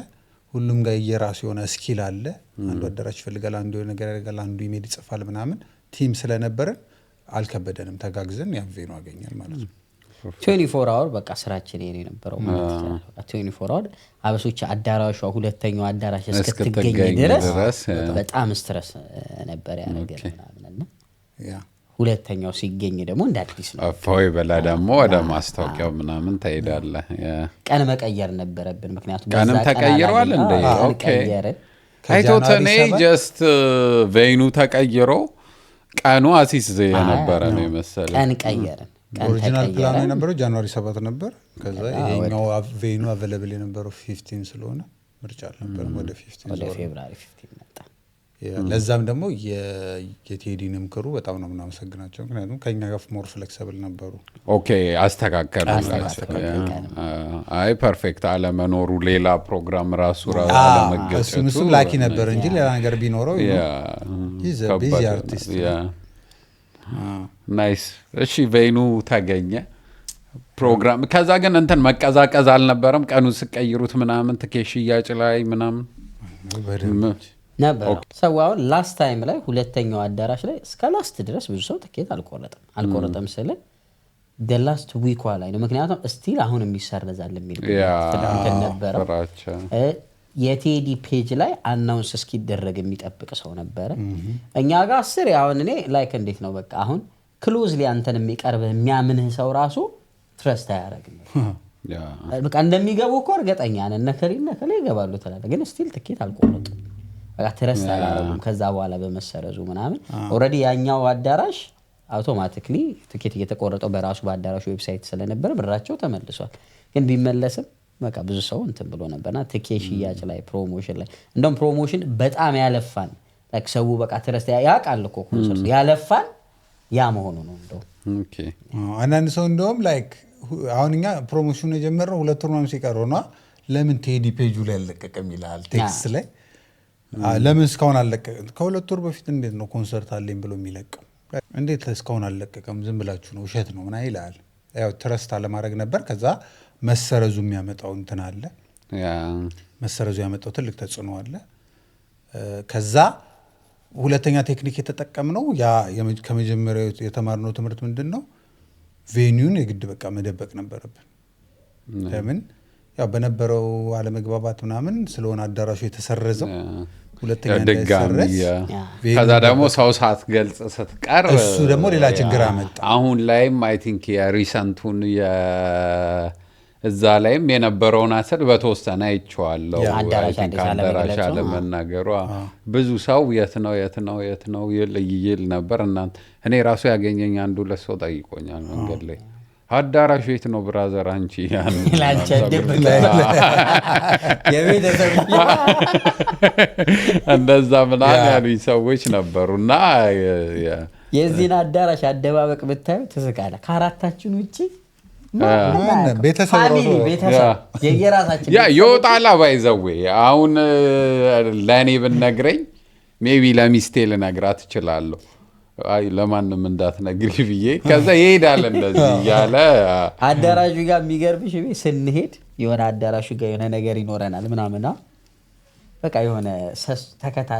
ሁሉም ጋር የራሱ የሆነ ስኪል አለ አንዱ አዳራሽ ይፈልጋል አንዱ ነገር ያደርጋል አንዱ ኢሜል ይጽፋል ምናምን ቲም ስለነበረን አልከበደንም ተጋግዘን ያን ቬኑ አገኘን ማለት ነው 24 አወር በቃ ስራችን ይሄ ነበረው ማለት ነው 24 አወር አበሶች አዳራሿ ሁለተኛው አዳራሽ እስክትገኝ ድረስ በጣም ስትረስ ነበር ያ ነገር ምናምን ያ ሁለተኛው ሲገኝ ደግሞ እንዳዲስ ነው አፎይ በላ ደግሞ ወደ ማስታወቂያው ምናምን ታይዳለህ ቀን መቀየር ነበረብን ምክንያቱም ቀንም ተቀይሯል እንደ ኦኬ አይቶተኔ ጀስት ቬኑ ተቀይሮ ቀኑ አሲስ የነበረ ነው መሰለኝ ቀን ቀየርን ኦሪጂናል ፕላኑ የነበረው ጃንዋሪ 7 ነበር ከዛ ይሄኛው ቬኑ አቬሌብል የነበረው 15 ስለሆነ ምርጫ ነበር ወደ 15 ወደ ፌብሩዋሪ 15 መጣ ለዛም ደግሞ የቴዲንም ክሩ በጣም ነው የምናመሰግናቸው ምክንያቱም ከኛ ጋር ሞር ፍሌክሲብል ነበሩ ኦኬ አስተካከሉ አይ ፐርፌክት አለመኖሩ ሌላ ፕሮግራም ራሱ አለመገጨቱ እሱም ላኪ ነበር እንጂ ሌላ ነገር ቢኖረው ቢዚ አርቲስት ናይስ እሺ ቬኑ ተገኘ ፕሮግራም ከዛ ግን እንትን መቀዛቀዝ አልነበረም ቀኑ ስቀይሩት ምናምን ትኬት ሽያጭ ላይ ምናምን ነበር ሰው አሁን ላስት ታይም ላይ ሁለተኛው አዳራሽ ላይ እስከ ላስት ድረስ ብዙ ሰው ትኬት አልቆረጠም ስለ the last week ላይ ነው ምክንያቱም ስቲል አሁን የሚሰረዛል የሚል እንትን ነበር የቴዲ ፔጅ ላይ አናውንስ እስኪደረግ የሚጠብቅ ሰው ነበር እኛ ጋር 10 አሁን እኔ ላይክ እንዴት ነው በቃ አሁን ክሎዝሊ አንተን የሚቀርብ የሚያምንህ ሰው ራሱ ትረስት አያረግም በቃ እንደሚገቡ እኮ እርግጠኛ ነን ነከሌ ይገባሉ ተላለ ግን ስቲል ትኬት አልቆረጡም በቃ ትረስት አያረጉም ከዛ በኋላ በመሰረዙ ምናምን ኦሬዲ ያኛው አዳራሽ አውቶማቲክሊ ትኬት እየተቆረጠው በራሱ በአዳራሹ ዌብሳይት ስለነበር ብራቸው ተመልሷል ግን ቢመለስም በቃ ብዙ ሰው እንትን ብሎ ነበርና ትኬት ሽያጭ ላይ ፕሮሞሽን ላይ እንደውም ፕሮሞሽን በጣም ያለፋን ላይክ ሰው በቃ ትረስት ያቃል እኮ ኮንሰርት ያለፋን ያ መሆኑ ነው እንደው ኦኬ አንዳንድ ሰው እንደውም ላይክ አሁንኛ ፕሮሞሽኑ የጀመረው 2 ወር ምናምን ሲቀረው ነው ለምን ቴዲ ፔጁ ላይ አልለቀቀም ይላል ቴክስት ላይ ለምን እስካሁን አልለቀቀም? ከሁለት ወር በፊት እንዴት ነው ኮንሰርት አለኝ ብሎ የሚለቀው? እንዴት እስካሁን አልለቀቀም? ዝም ብላችሁ ነው ውሸት ነው ምናምን ይላል። ያው ትረስት አለማድረግ ነበር። ከዛ መሰረዙ የሚያመጣው እንትን አለ። መሰረዙ ያመጣው ትልቅ ተጽዕኖ አለ። ከዛ ሁለተኛ ቴክኒክ የተጠቀምነው ያ ከመጀመሪያው የተማርነው ትምህርት ምንድነው? ቬኒዩን የግድ በቃ መደበቅ ነበረብን። ለምን ያው በነበረው አለመግባባት ምናምን ስለሆነ አዳራሹ የተሰረዘው ሁለተኛ እንዳይሰረዝ ከዛ ደግሞ ሰው ሳትገልጽ ስትቀር እሱ ደግሞ ሌላ ችግር አመጣ። አሁን ላይም አይ ቲንክ የሪሰንቱን እዛ ላይም የነበረውን አሰር በተወሰነ አይቼዋለሁ። አዳራሽ አለመናገሯ ብዙ ሰው የት ነው ይል ነበር። እናንተ እኔ ራሱ ያገኘኝ አንዱ ለሰው ጠይቆኛል መንገድ ላይ አዳራሹ የት ነው ብራዘር አንቺ እንደዛ ምናምን ያሉኝ ሰዎች ነበሩና የዚህን አዳራሽ አደባበቅ ብታዩ ትስቃለ። ከአራታችን ውጪ ቤተሰብ የየራሳችን ይወጣላ ባይዘዌ አሁን ለእኔ ብነግረኝ ሜቢ ለሚስቴ ልነግራት እችላለሁ። አይ ለማንም እንዳትነግሪ ብዬ ከዛ ይሄዳል እንደዚህ እያለ አዳራሹ ጋር የሚገርምሽ ስንሄድ የሆነ አዳራሹ ጋር የሆነ ነገር ይኖረናል ምናምና በቃ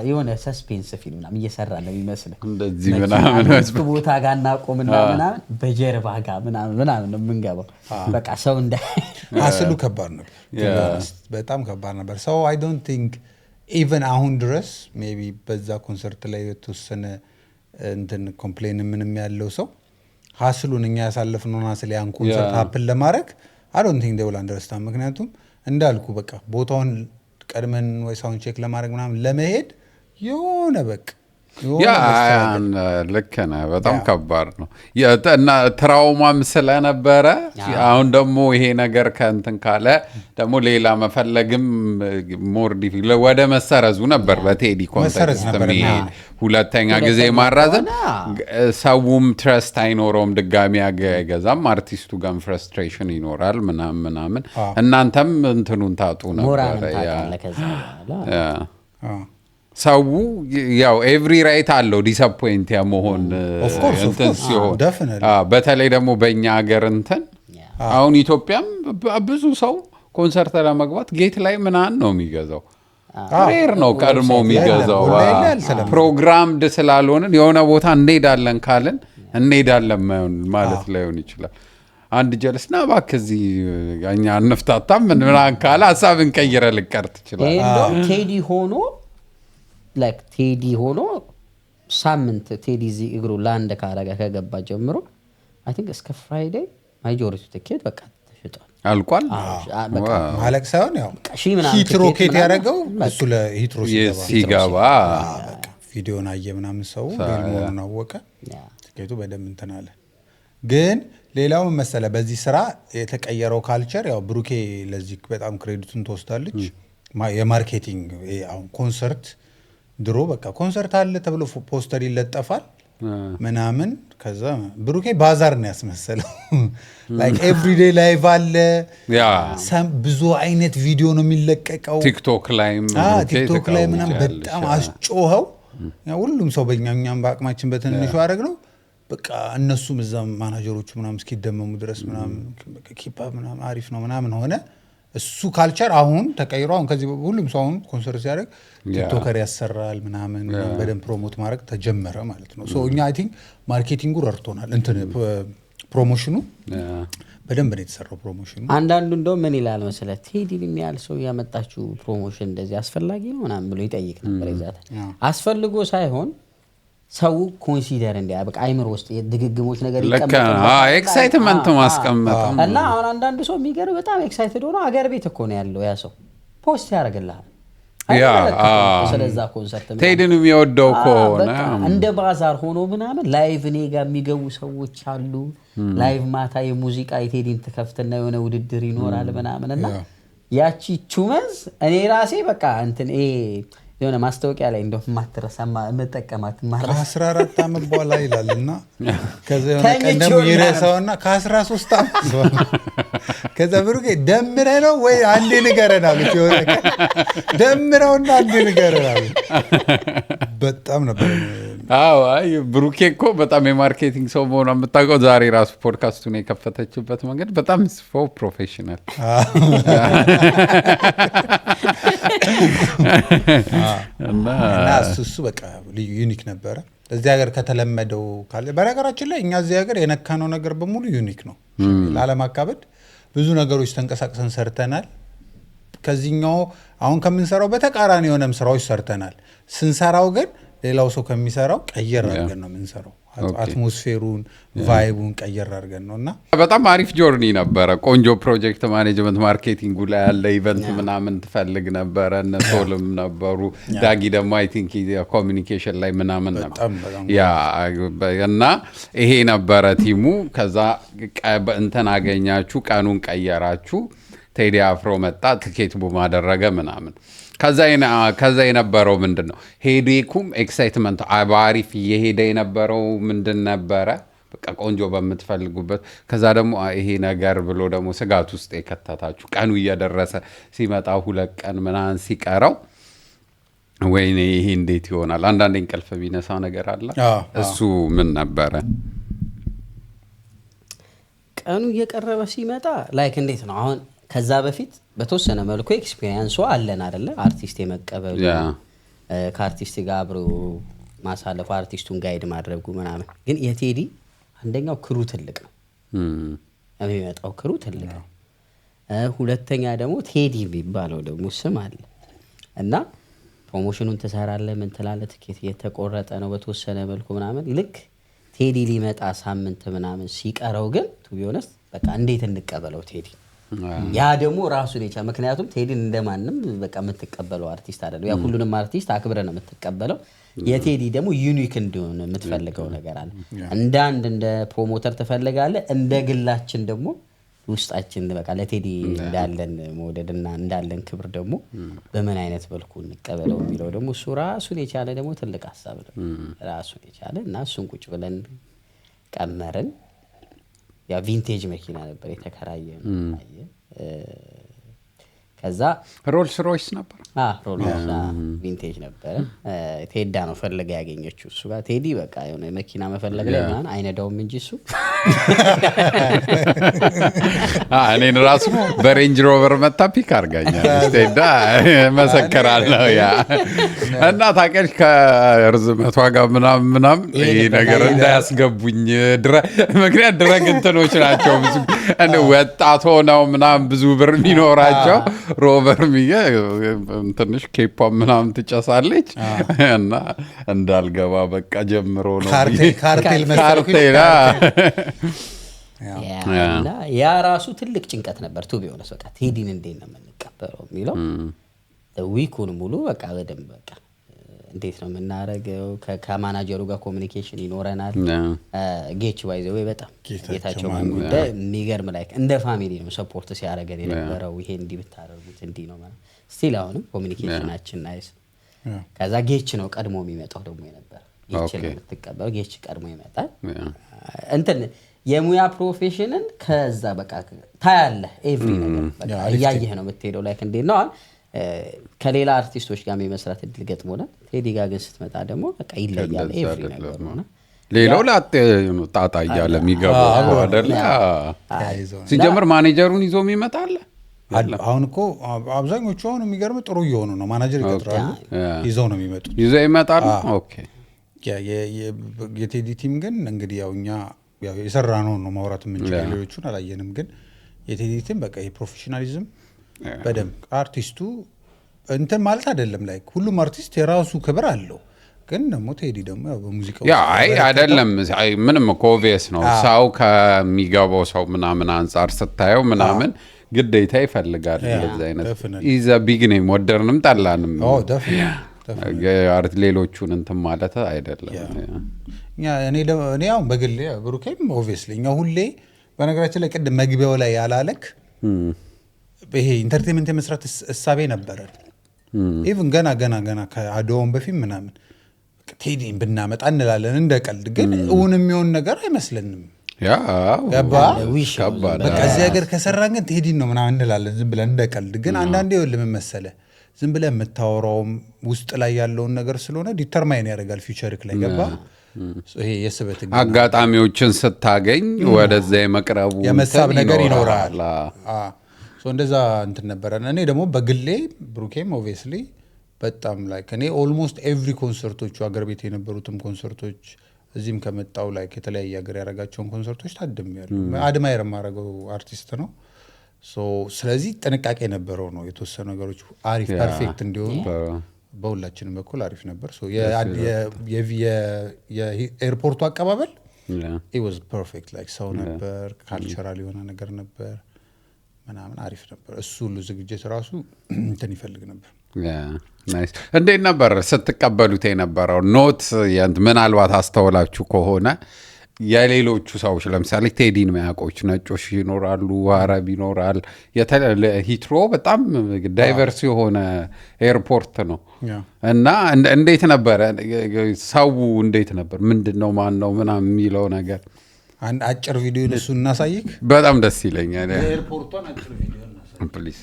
የሆነ ሰስፔንስ ፊልም ምናምን እየሰራ ነው የሚመስለው። እንደዚህ ምናምን ቦታ ጋር እናቆምና ምናምን በጀርባ ጋር ምናምን የምንገባው በቃ ሰው አስሉ ከባድ ነበር። በጣም ከባድ ነበር። ሰው አይ ዶንት ቲንክ ኢቨን አሁን ድረስ ሜቢ በዛ ኮንሰርት ላይ የተወሰነ እንትን ኮምፕሌን ምንም ያለው ሰው ሀስሉን እኛ ያሳለፍነውና ስለ ያን ኮንሰርት ሀፕን ለማድረግ አይ ዶንት ቲንክ they will understand። ምክንያቱም እንዳልኩ በቃ ቦታውን ቀድመን ወይ ሳውንድ ቼክ ለማድረግ ምናምን ለመሄድ የሆነ በቃ ልክ ነህ። በጣም ከባድ ነው እና ትራውማም ስለነበረ አሁን ደግሞ ይሄ ነገር ከእንትን ካለ ደግሞ ሌላ መፈለግም ሞር ወደ መሰረዙ ነበር። በቴዲ ኮንቴክስት ሁለተኛ ጊዜ ማራዘም ሰውም ትረስት አይኖረውም፣ ድጋሚ አይገዛም፣ አርቲስቱ ጋር ፍረስትሬሽን ይኖራል ምናምን እናንተም እንትኑን ታጡ ነበር። ሰው ያው ኤቭሪ ራይት አለው ዲስአፖይንት የመሆን እንትን ሲሆን በተለይ ደግሞ በእኛ ሀገር እንትን አሁን ኢትዮጵያም ብዙ ሰው ኮንሰርት ለመግባት ጌት ላይ ምናምን ነው የሚገዛው። ሬር ነው ቀድሞ የሚገዛው። ፕሮግራምድ ስላልሆንን የሆነ ቦታ እንሄዳለን ካልን እንሄዳለን ማለት ላይሆን ይችላል። አንድ ጀለስና እባክህ እዚህ እኛ እንፍታታም ምናምን ካለ ሀሳብን ቀይረ ልቀር ትችላለህ። ቴዲ ሆኖ ሳምንት ቴዲ እዚህ እግሩ ላንድ ካረገ ከገባ ጀምሮ አይ ቲንክ እስከ ፍራይዴይ ማጆሪቲ ትኬት በቃ ተሽጧል፣ አልቋል። ማለቅ ሳይሆን ያው ሂትሮ ኬት ያደረገው እሱ ለሂትሮ ሲገባ ቪዲዮን አየ ምናምን ሰው ዴልሞን አወቀ፣ ትኬቱ በደንብ እንትን አለ። ግን ሌላው መሰለ በዚህ ስራ የተቀየረው ካልቸር ያው ብሩኬ ለዚህ በጣም ክሬዲቱን ትወስዳለች። የማርኬቲንግ አሁን ኮንሰርት ድሮ በቃ ኮንሰርት አለ ተብሎ ፖስተር ይለጠፋል ምናምን። ከዛ ብሩኬ ባዛር ነው ያስመሰለው። ላይክ ኤቭሪዴይ ላይቭ አለ፣ ብዙ አይነት ቪዲዮ ነው የሚለቀቀው ቲክቶክ ላይ ምናምን በጣም አስጮኸው። ሁሉም ሰው በእኛም በአቅማችን በትንሹ አደረግ ነው በቃ እነሱም እዛ ማናጀሮቹ ምናምን እስኪደመሙ ድረስ ምናምን ኪፓ ምናምን አሪፍ ነው ምናምን ሆነ። እሱ ካልቸር አሁን ተቀይሮ አሁን ከዚህ ሁሉም ሰው አሁን ኮንሰርት ሲያደርግ ቲክቶከር ያሰራል ምናምን በደንብ ፕሮሞት ማድረግ ተጀመረ ማለት ነው። ሶ እኛ አይ ቲንክ ማርኬቲንጉ ረድቶናል። እንትን ፕሮሞሽኑ በደንብ ነው የተሰራው። ፕሮሞሽኑ አንዳንዱ እንደውም ምን ይላል መሰለህ ቴዲን የሚያህል ሰው ያመጣችሁ ፕሮሞሽን እንደዚህ አስፈላጊ ነው ምናምን ብሎ ይጠይቅ ነበር። ይዛታ አስፈልጎ ሳይሆን ሰው ኮንሲደር እንዲያበቃ አይምሮ ውስጥ የድግግሞች ነገር ይቀመጣል። ኤክሳይትመንት ማስቀመጥ እና አሁን አንዳንዱ ሰው የሚገርም በጣም ኤክሳይትድ ሆኖ አገር ቤት እኮ ነው ያለው ያ ሰው ፖስት ያደርግልሃል። ስለዛ ኮንሰርት ቴዲን የሚወደው ከሆነ እንደ ባዛር ሆኖ ምናምን ላይቭ እኔ ጋር የሚገቡ ሰዎች አሉ። ላይቭ ማታ የሙዚቃ የቴዲን ትከፍትና የሆነ ውድድር ይኖራል ምናምን እና ያቺ ቹመዝ እኔ ራሴ በቃ እንትን የሆነ ማስታወቂያ ላይ እንደው ማትረሳማ መጠቀማት ማለት ከ14 ዓመት በኋላ ይላልና ከዛ የሆነ ቀን ደግሞ ይረሳውና ከ13 ዓመት በኋላ ከዛ ብሩኬ ደምረህ ነው ወይ አንዴ ንገረን አሉት። የሆነ ደምረውና አንዴ ንገረን አሉት። በጣም ነበር። አዎ አይ ብሩኬ እኮ በጣም የማርኬቲንግ ሰው መሆኗ የምታውቀው ዛሬ ራሱ ፖድካስቱን የከፈተችበት መንገድ በጣም ሶ ፕሮፌሽናል እና እሱ በቃ ልዩ ዩኒክ ነበረ። እዚህ ሀገር ከተለመደው ካለ በነገራችን ላይ እኛ እዚህ ሀገር የነካነው ነገር በሙሉ ዩኒክ ነው። ላለማካበድ ብዙ ነገሮች ተንቀሳቅሰን ሰርተናል። ከዚህኛው አሁን ከምንሰራው በተቃራኒ የሆነም ስራዎች ሰርተናል። ስንሰራው ግን ሌላው ሰው ከሚሰራው ቀየር አድርገን ነው የምንሰራው። አትሞስፌሩን ቫይቡን ቀየር አድርገን ነውና በጣም አሪፍ ጆርኒ ነበረ። ቆንጆ ፕሮጀክት ማኔጅመንት ማርኬቲንግ ላይ ያለ ኢቨንት ምናምን ትፈልግ ነበረ። እነ ሶልም ነበሩ። ዳጊ ደግሞ አይ ቲንክ ኮሚኒኬሽን ላይ ምናምን ነበር። ያ እና ይሄ ነበረ ቲሙ። ከዛ እንትን አገኛችሁ፣ ቀኑን ቀየራችሁ። ቴዲ አፍሮ መጣ፣ ትኬት ቡም አደረገ ምናምን። ከዛ የነበረው ምንድን ነው ሄዴኩም ኤክሳይትመንት በአሪፍ እየሄደ የነበረው ምንድን ነበረ? በቃ ቆንጆ በምትፈልጉበት ከዛ ደግሞ ይሄ ነገር ብሎ ደግሞ ስጋት ውስጥ የከተታችሁ ቀኑ እየደረሰ ሲመጣ 2 ቀን ምናምን ሲቀረው ወይኔ ይሄ እንዴት ይሆናል? አንዳንድ እንቅልፍ ቢነሳ ነገር አለ። እሱ ምን ነበረ? ቀኑ እየቀረበ ሲመጣ ላይክ እንዴት ነው አሁን ከዛ በፊት በተወሰነ መልኩ ኤክስፒሪየንሱ አለን አይደለ? አርቲስት የመቀበሉ ከአርቲስት ጋር አብሮ ማሳለፉ አርቲስቱን ጋይድ ማድረጉ ምናምን። ግን የቴዲ አንደኛው ክሩ ትልቅ ነው፣ የሚመጣው ክሩ ትልቅ ነው። ሁለተኛ ደግሞ ቴዲ የሚባለው ደግሞ ስም አለ እና ፕሮሞሽኑን ትሰራለህ፣ ምን ትላለህ፣ ትኬት እየተቆረጠ ነው በተወሰነ መልኩ ምናምን። ልክ ቴዲ ሊመጣ ሳምንት ምናምን ሲቀረው ግን ቱ ቢ ኦነስት በቃ እንዴት እንቀበለው ቴዲ ያ ደግሞ ራሱን የቻለ ምክንያቱም ቴዲን እንደማንም በቃ የምትቀበለው አርቲስት አይደለም። ያ ሁሉንም አርቲስት አክብረህ ነው የምትቀበለው። የቴዲ ደግሞ ዩኒክ እንዲሆን የምትፈልገው ነገር አለ። እንደ ፕሮሞተር ትፈልጋለህ፣ እንደ ግላችን ደግሞ ውስጣችን በቃ ለቴዲ እንዳለን መውደድና እንዳለን ክብር ደግሞ በምን አይነት መልኩ እንቀበለው የሚለው ደግሞ እሱ ራሱን የቻለ ደግሞ ትልቅ ሀሳብ ነው ራሱን የቻለ እና እሱን ቁጭ ብለን ቀመርን። ያ ቪንቴጅ መኪና ነበር የተከራየ ነው። ከዛ ሮልስ ሮይስ ነበር። ሮልስ ቪንቴጅ ነበረ። ቴዳ ነው ፈለገ ያገኘችው እሱ ጋር። ቴዲ በቃ የሆነ መኪና መፈለግ ላይ ምናምን አይነዳውም እንጂ እሱ እኔን ራሱ በሬንጅ ሮቨር መታ ፒክ አድርጋኛል። ቴዳ መሰከራለሁ። ያ እና ታውቂያለሽ ከርዝመቷ ጋር ምናምን ይሄ ነገር እንዳያስገቡኝ ምክንያት ድረግ እንትኖች ናቸው ብዙ ወጣት ሆነው ምናምን ብዙ ብር የሚኖራቸው ሮቨር ሚየ ትንሽ ኬፓ ምናምን ትጨሳለች እና እንዳልገባ በቃ ጀምሮ ነው ካርቴል ያ ራሱ ትልቅ ጭንቀት ነበር። ቱ ቢሆነስ በቃ ቴዲን እንዴት ነው የምንቀበለው የሚለው ዊኩን ሙሉ በቃ በደንብ በቃ እንዴት ነው የምናደርገው? ከማናጀሩ ጋር ኮሚኒኬሽን ይኖረናል። ጌች ባይዘው በጣም ጌታቸው ጉዳይ የሚገርም ላይ እንደ ፋሚሊ ነው ሰፖርት ሲያደርገን የነበረው። ይሄ እንዲህ ብታደርጉት እንዲህ ነው ማለት ስቲል አሁንም ኮሚኒኬሽናችን ናይስ። ከዛ ጌች ነው ቀድሞ የሚመጣው ደግሞ የነበረ ጌች ነው የምትቀበለው። ጌች ቀድሞ ይመጣል። እንትን የሙያ ፕሮፌሽንን ከዛ በቃ ታያለህ። ኤቭሪ ነገር በቃ እያየህ ነው የምትሄደው። ላይክ እንዴት ነው ከሌላ አርቲስቶች ጋር የመስራት እድል ገጥሞናል። ቴዲ ጋር ግን ስትመጣ ደግሞ በቃ ይለያል። ኤቭሪ ነገር ነው። ሌላው ላጤ ጣጣ እያለ የሚገባው አይደለ? ሲጀምር ማኔጀሩን ይዞ ይመጣል። አሁን እኮ አብዛኞቹ አሁን የሚገርም ጥሩ እየሆኑ ነው። ማናጀር ይቀጥራሉ፣ ይዘው ነው የሚመጡት። ይዘው ይመጣሉ። ኦኬ የቴዲ ቲም ግን እንግዲህ ያው እኛ የሰራነው ነው ማውራት የምንችለው፣ ሌሎቹን አላየንም። ግን የቴዲ ቲም በቃ የፕሮፌሽናሊዝም በደንብ አርቲስቱ እንትን ማለት አይደለም። ላይ ሁሉም አርቲስት የራሱ ክብር አለው። ግን ደግሞ ቴዲ ደግሞ ያው በሙዚቃው አይደለም ምንም እኮ ኦብቪየስ ነው። ሰው ከሚገባው ሰው ምናምን አንጻር ስታየው ምናምን ግዴታ ይፈልጋል እንደዚህ አይነት ኢዝ አ ቢግኒንግ ሞደርንም ጠላንም ሌሎቹን እንትን ማለት አይደለም። እኔ ያው በግሌ ብሩኬም ኦብቪየስሊ እኛ ሁሌ በነገራችን ላይ ቅድም መግቢያው ላይ ያላለክ ይሄ ኢንተርቴንመንት የመስራት እሳቤ ነበረን። ኢቭን ገና ከአድዋውን በፊት ምናምን ቴዲን ብናመጣ እንላለን እንደ ቀልድ፣ ግን እውን የሚሆን ነገር አይመስለንም። ገባ በቃ እዚህ ሀገር ከሰራን ግን ቴዲን ነው ምናምን እንላለን ዝም ብለን እንደ ቀልድ። ግን አንዳንዴ ይኸውልህ ምን መሰለህ ዝም ብለህ የምታወራውም ውስጥ ላይ ያለውን ነገር ስለሆነ ዲተርማይን ያደርጋል ፊውቸርክ ላይ። ገባ ይሄ የስበት አጋጣሚዎችን ስታገኝ ወደዛ የመቅረቡ የመሳብ ነገር ይኖራል። እንደዛ እንትን ነበረ። እኔ ደግሞ በግሌ ብሩኬም ኦብቪየስሊ በጣም ላይክ እኔ ኦልሞስት ኤቭሪ ኮንሰርቶቹ አገር ቤት የነበሩትም ኮንሰርቶች እዚህም ከመጣው ላይክ የተለያየ ሀገር ያደረጋቸውን ኮንሰርቶች ታድሜያለሁ። አድማየር የማደርገው አርቲስት ነው። ስለዚህ ጥንቃቄ የነበረው ነው። የተወሰኑ ነገሮች አሪፍ ፐርፌክት እንዲሆኑ በሁላችንም በኩል አሪፍ ነበር። የኤርፖርቱ አቀባበል it was perfect like ሰው ነበር፣ ካልቸራል የሆነ ነገር ነበር ምናምን አሪፍ ነበር። እሱ ሁሉ ዝግጅት ራሱ እንትን ይፈልግ ነበር። ናይስ። እንዴት ነበር ስትቀበሉት የነበረው? ኖት ምናልባት አስተውላችሁ ከሆነ የሌሎቹ ሰዎች ለምሳሌ ቴዲን ሚያቆች ነጮች ይኖራሉ፣ አረብ ይኖራል። ሂትሮ በጣም ዳይቨርስ የሆነ ኤርፖርት ነው እና እንዴት ነበረ ሰው? እንዴት ነበር? ምንድነው ማን ነው ምናምን የሚለው ነገር አንድ አጭር ቪዲዮ እሱ እናሳይክ። በጣም ደስ ይለኛል። ኤርፖርቱን አጭር ቪዲዮ እናሳይ ፕሊዝ።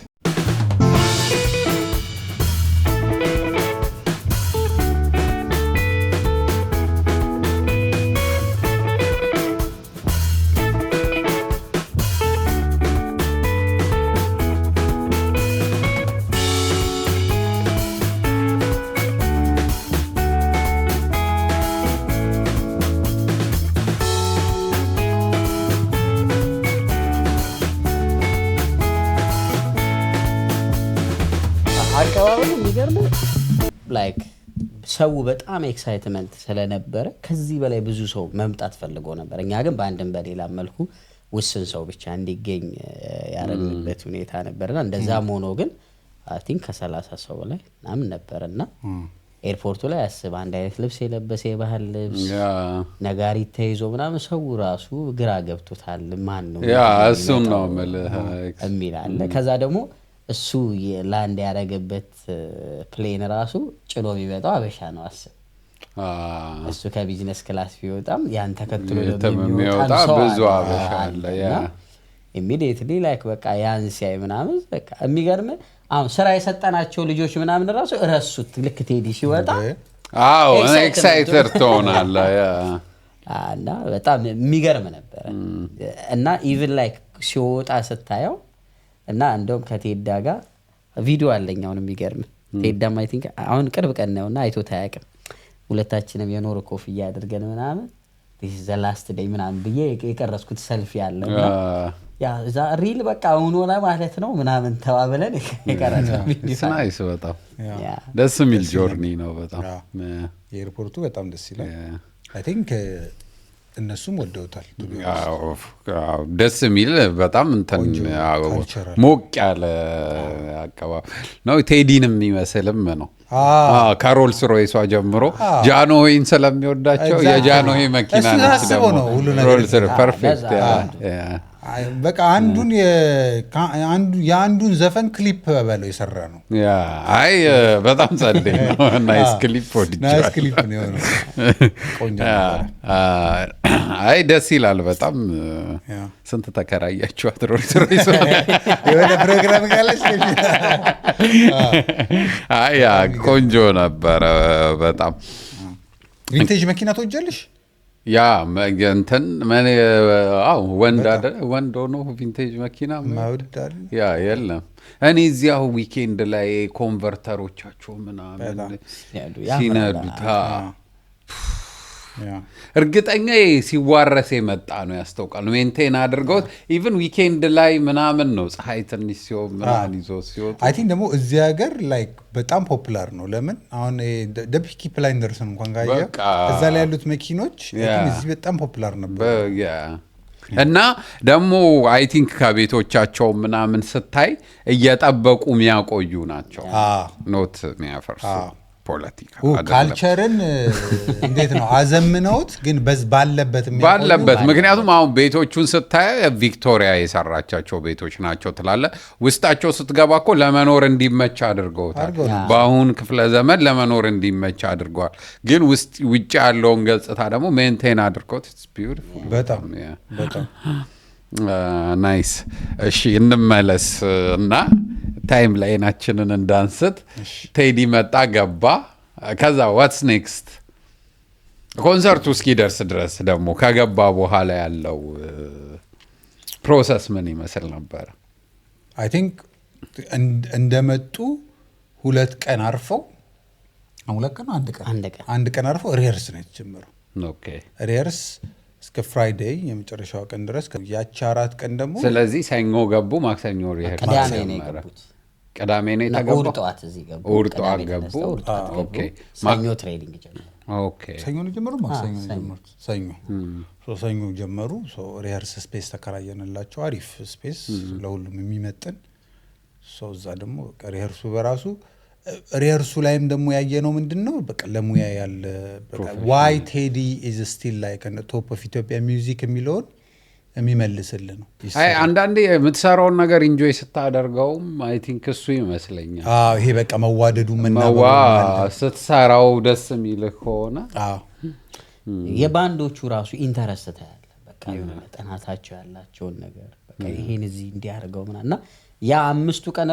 አቀባበሉ የሚገርም ላይክ ሰው በጣም ኤክሳይትመንት ስለነበረ ከዚህ በላይ ብዙ ሰው መምጣት ፈልጎ ነበር። እኛ ግን በአንድም በሌላ መልኩ ውስን ሰው ብቻ እንዲገኝ ያረግንበት ሁኔታ ነበርና እንደዛም ሆኖ ግን አይ ቲንክ ከ30 ሰው በላይ ምናምን ነበርና ኤርፖርቱ ላይ አስብ አንድ አይነት ልብስ የለበሰ የባህል ልብስ ነጋሪት ተይዞ ምናምን ሰው ራሱ ግራ ገብቶታል። ማን ነው እሱን ነው የሚል አለ። ከዛ ደግሞ እሱ ላንድ ያደረገበት ፕሌን ራሱ ጭኖ የሚመጣው አበሻ ነው። አስብ እሱ ከቢዝነስ ክላስ ቢወጣም ያን ተከትሎ የሚወጣ ብዙ አበሻ አለ። ኢሚዲየትሊ ላይክ በቃ ያን ሲያይ ምናምን በቃ የሚገርም አሁን ስራ የሰጠናቸው ልጆች ምናምን ራሱ እረሱት። ልክ ቴዲ ሲወጣ ኤክሳይትድ ትሆናለህ እና በጣም የሚገርም ነበረ እና ኢቭን ላይክ ሲወጣ ስታየው እና እንደውም ከቴዳ ጋር ቪዲዮ አለኝ አሁን የሚገርም ቴዳም አይ ቲንክ አሁን ቅርብ ቀን ነውና አይቶት አያውቅም። ሁለታችንም የኖር ኮፍያ አድርገን ምናምን this is the last day ምናምን ብዬ የቀረስኩት ሰልፊ አለና ያ እዛ ሪል በቃ ሆኖ ማለት ነው ምናምን ተባብለን የቀረስኩት ቪዲዮ ናይስ። በጣም ደስ የሚል ጆርኒ ነው። በጣም የኤርፖርቱ በጣም ደስ ይላል። አይ ቲንክ እነሱም ወደውታል። ደስ የሚል በጣም እንትን ሞቅ ያለ አቀባበል ነው። ቴዲንም የሚመስልም ነው። ከሮልስ ሮይሷ ጀምሮ ጃንሆይን ስለሚወዳቸው የጃንሆይ መኪና ነች ደግሞ ሮልስ ፐርፌክት። በቃ የአንዱን ዘፈን ክሊፕ በለው የሰራ ነው። አይ በጣም ጸዴ ነው። ናይስ ክሊፕ ነው። አይ ደስ ይላል በጣም። ስንት ተከራያችኋት ሮልስ ሮይስ? የሆነ ፕሮግራም ካለች አይ ቆንጆ ነበረ በጣም። ቪንቴጅ መኪና ትወጃለሽ? ያ እንትን ወንድ ሆኖ ቪንቴጅ መኪና ማውዳል ያ የለም። እኔ እዚያው ዊኬንድ ላይ ኮንቨርተሮቻቸው ምናምን ሲነዱታ እርግጠኛ ሲዋረስ የመጣ ነው ያስተውቃል። ሜንቴን አድርገውት ኢቭን ዊኬንድ ላይ ምናምን ነው ፀሐይ ትንሽ ሲሆን ምናምን ይዞ ሲወጡ። አይ ቲንክ ደግሞ እዚህ ሀገር ላይክ በጣም ፖፑላር ነው። ለምን አሁን ፒኪ ብላይንደርስን እንኳን ካየህ እዛ ላይ ያሉት መኪኖች እዚህ በጣም ፖፑላር ነበር። እና ደግሞ አይ ቲንክ ከቤቶቻቸው ምናምን ስታይ እየጠበቁ የሚያቆዩ ናቸው፣ ኖት የሚያፈርሱ። ፖለቲካ ካልቸርን እንዴት ነው አዘምነውት ግን ባለበት ምክንያቱም አሁን ቤቶቹን ስታይ ቪክቶሪያ የሰራቻቸው ቤቶች ናቸው ትላለ ውስጣቸው ስትገባ እኮ ለመኖር እንዲመች አድርገውታል በአሁን ክፍለ ዘመን ለመኖር እንዲመች አድርገዋል ግን ውጭ ያለውን ገጽታ ደግሞ ሜንቴን አድርገውት ኢትስ ቢዩቲፉል በጣም ናይስ እሺ እንመለስ እና ታይም ላይናችንን እንዳንስት ቴዲ መጣ ገባ ከዛ ዋትስ ኔክስት ኮንሰርቱ እስኪደርስ ድረስ ደግሞ ከገባ በኋላ ያለው ፕሮሰስ ምን ይመስል ነበር አይ ቲንክ እንደመጡ 2 ቀን አርፈው 2 ቀን አንድ ቀን አርፈው ሪሄርስ ነው የተጀመረው ኦኬ ሪሄርስ እስከ ፍራይዴይ የመጨረሻው ቀን ድረስ ያቺ 4 ቀን ደግሞ ስለዚህ ሰኞ ገቡ ማክሰኞ ሪሄርስ ቅዳሜ ነው የተገቡ እሑድ ጠዋት እዚህ ገቡ እሑድ ጠዋት ገቡ ኦኬ ሰኞ ትሬኒንግ ጀመሩ ኦኬ ሰኞ ነው ጀመሩ ማክሰኞ ጀመሩ ሰኞ ጀመሩ ሪሄርስ ስፔስ ተከራየንላቸው አሪፍ ስፔስ ለሁሉም የሚመጥን እዛ ደግሞ ሪሄርሱ በራሱ ሪሄርሱ ላይም ደግሞ ያየነው ምንድነው በቃ ለሙያ ያለ በቃ ዋይ ቴዲ ኢዝ ስቲል ላይክ አን ቶፕ ኦፍ ኢትዮጵያ ሚውዚክ የሚለውን የሚመልስልህ ነው አይ አንዳንዴ የምትሰራውን ነገር ኢንጆይ ስታደርገውም አይ ቲንክ እሱ ይመስለኛል ይሄ በቃ መዋደዱ ስትሰራው ደስ የሚልህ ከሆነ የባንዶቹ ራሱ ኢንተረስት ታያለ በቃ የሆነ ጥናታቸው ያላቸውን ነገር በቃ ይሄን እዚህ እንዲያርገው ምናና ያ 5 ቀን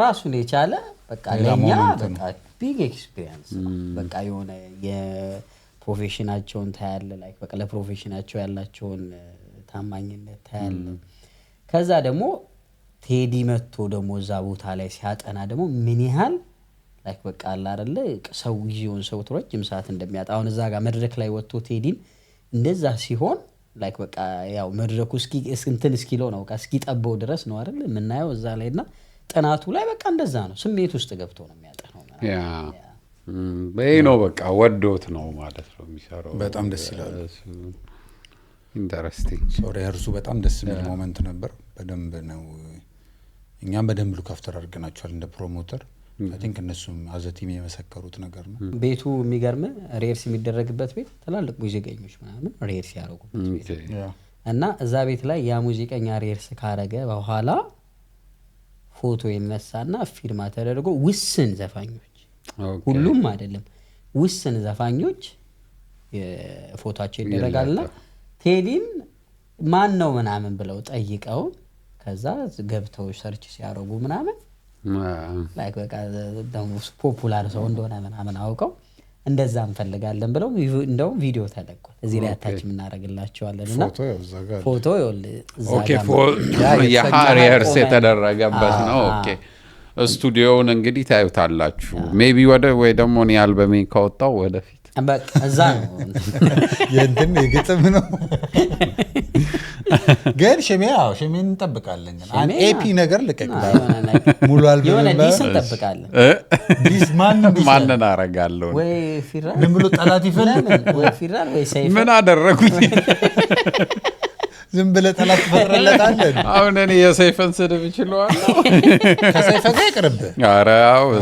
ራሱን የቻለ በቃ ለኛ በቃ ቢግ ኤክስፒሪየንስ በቃ የሆነ የፕሮፌሽናቸውን ታያለ ላይክ በቃ ለፕሮፌሽናቸው ያላቸውን ታማኝነት ታያለ ከዛ ደግሞ ቴዲ መጥቶ ደግሞ እዛ ቦታ ላይ ሲያጠና ደግሞ ምን ያህል ላይክ በቃ አለ አይደለ ሰው ጊዜውን ሰው ረጅም ሰዓት እንደሚያጣ አሁን እዛ ጋር መድረክ ላይ ወጥቶ ቴዲን እንደዛ ሲሆን ላይክ በቃ ያው መድረኩ እስኪሎ ነው በቃ እስኪጠበው ድረስ ነው አይደል ምናየው እዛ ላይና ጥናቱ ላይ በቃ እንደዛ ነው ስሜት ውስጥ ገብቶ ነው የሚያጠናው በይ ነው በቃ ወዶት ነው ማለት ነው የሚሰራው በጣም ደስ ይላል ኢንተረስቲንግ ሪሄርሱ በጣም ደስ የሚል ሞመንት ነበር በደንብ ነው እኛም በደንብ ሉክ አፍተር አድርገናቸዋል እንደ ፕሮሞተር አይ ቲንክ እነሱም አዘቲም የመሰከሩት ነገር ነው ቤቱ የሚገርም ሪሄርስ የሚደረግበት ቤት ትላልቅ ሙዚቀኞች ምናምን ሪሄርስ ያደርጉበት ቤት እና እዛ ቤት ላይ ያ ሙዚቀኛ ሪሄርስ ካረገ በኋላ ፎቶ ይነሳና ፊርማ ተደርጎ ውስን ዘፋኞች ሁሉም አይደለም ውስን ዘፋኞች የፎቶአቸው ይደረጋልና ቴዲን ማን ነው ምናምን ብለው ጠይቀው ከዛ ገብተው ሰርች ሲያረጉ ምናምን ላይክ በቃ ደሞ ፖፑላር ሰው እንደሆነ ምናምን አውቀው እንደዛ እንፈልጋለን ብለው እንደውም ቪዲዮ ተለቋል እዚህ ላይ አታች እናረጋላችኋለንና ፎቶ ኦኬ የሃሪየርስ የተደረገበት ነው ኦኬ ስቱዲዮውን እንግዲህ ታዩታላችሁ ሜቢ ወይ ደግሞ እኔ አልበሜን ካወጣው ወደፊት በቃ እዛ ነው የእንትን የግጥም ነው ግን ሸሜን እንጠብቃለን ግን ኤፒ ነገር ልቀቅባል ሙሉ አልበም የሆነ ዲስ እንጠብቃለን ዲስ ማንን አረጋለሁ ወይ ፊራን ምን ብሎ ጠላት ይፈልግ ወይ ፊራን ወይ ሰይፍ ምን አደረኩት ዝም ብለህ ጠላት ትፈጥረለታለህ አሁን እኔ የሰይፈን ስድብ እችላለሁ ከሰይፈ ጋር ይቅርብህ ኧረ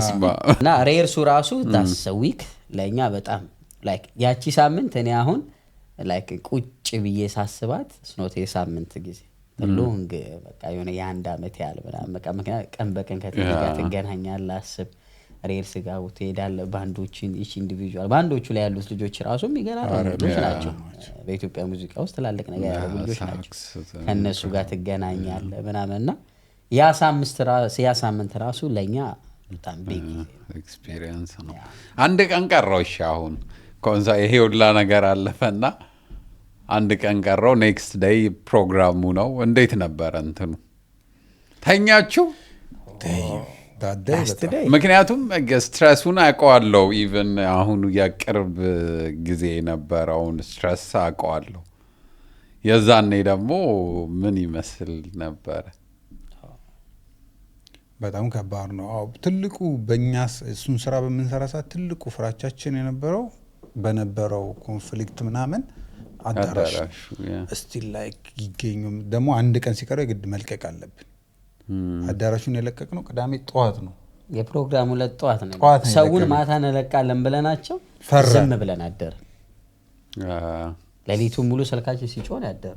እስማ እና ሪሄርሱ ራሱ ዳስ ዊክ ለኛ በጣም ላይክ ያቺ ሳምንት እኔ አሁን ላይክ ቁጭ ብዬ ሳስባት ስኖት የሳምንት ጊዜ ሎንግ በቃ የሆነ የአንድ አመት ያህል ምናምን በቃ ምክንያት ቀን በቀን ከቴዲ ጋር ትገናኛለህ አስብ ሪሄርስ ጋር ትሄዳለህ ባንዶችን ኢች ኢንዲቪጁዋል ባንዶቹ ላይ ያሉት ልጆች ራሱ የሚገናኙ ልጆች ናቸው በኢትዮጵያ ሙዚቃ ውስጥ ትላልቅ ነገር ያደረጉ ልጆች ናቸው ከነሱ ጋር ትገናኛለህ ምናምንና ያ ሳምንት ራሱ ለኛ በጣም ቢግ ኤክስፒሪየንስ ነው አንድ ቀን ቀረው እሺ አሁን ኮንሳ ይሄ ሁላ ነገር አለፈና አንድ ቀን ቀረው ኔክስት ዴይ ፕሮግራሙ ነው እንዴት ነበር እንትኑ ተኛችሁ ምክንያቱም ስትረሱን አውቀዋለሁ ኢቭን አሁን የቅርብ ጊዜ የነበረውን ስትረስ አውቀዋለሁ የዛኔ ደግሞ ምን ይመስል ነበር በጣም ከባድ ነው ትልቁ በእኛ እሱን ስራ በምንሰራ ሰዓት ትልቁ ፍራቻችን የነበረው በነበረው ኮንፍሊክት ምናምን አዳራሽ ስቲል ላይክ ይገኙም ደግሞ አንድ ቀን ሲቀረው የግድ መልቀቅ አለብን አዳራሹን የለቀቅነው ቅዳሜ ጠዋት ነው የፕሮግራሙ ለጠዋት ነው ጠዋት ነው ሰውን የለቀቀው። ማታ እንለቃለን ብለናቸው ፈራን። ዝም ብለን አደረ ሌሊቱን ሙሉ ስልካችን ሲጮህ ያደረ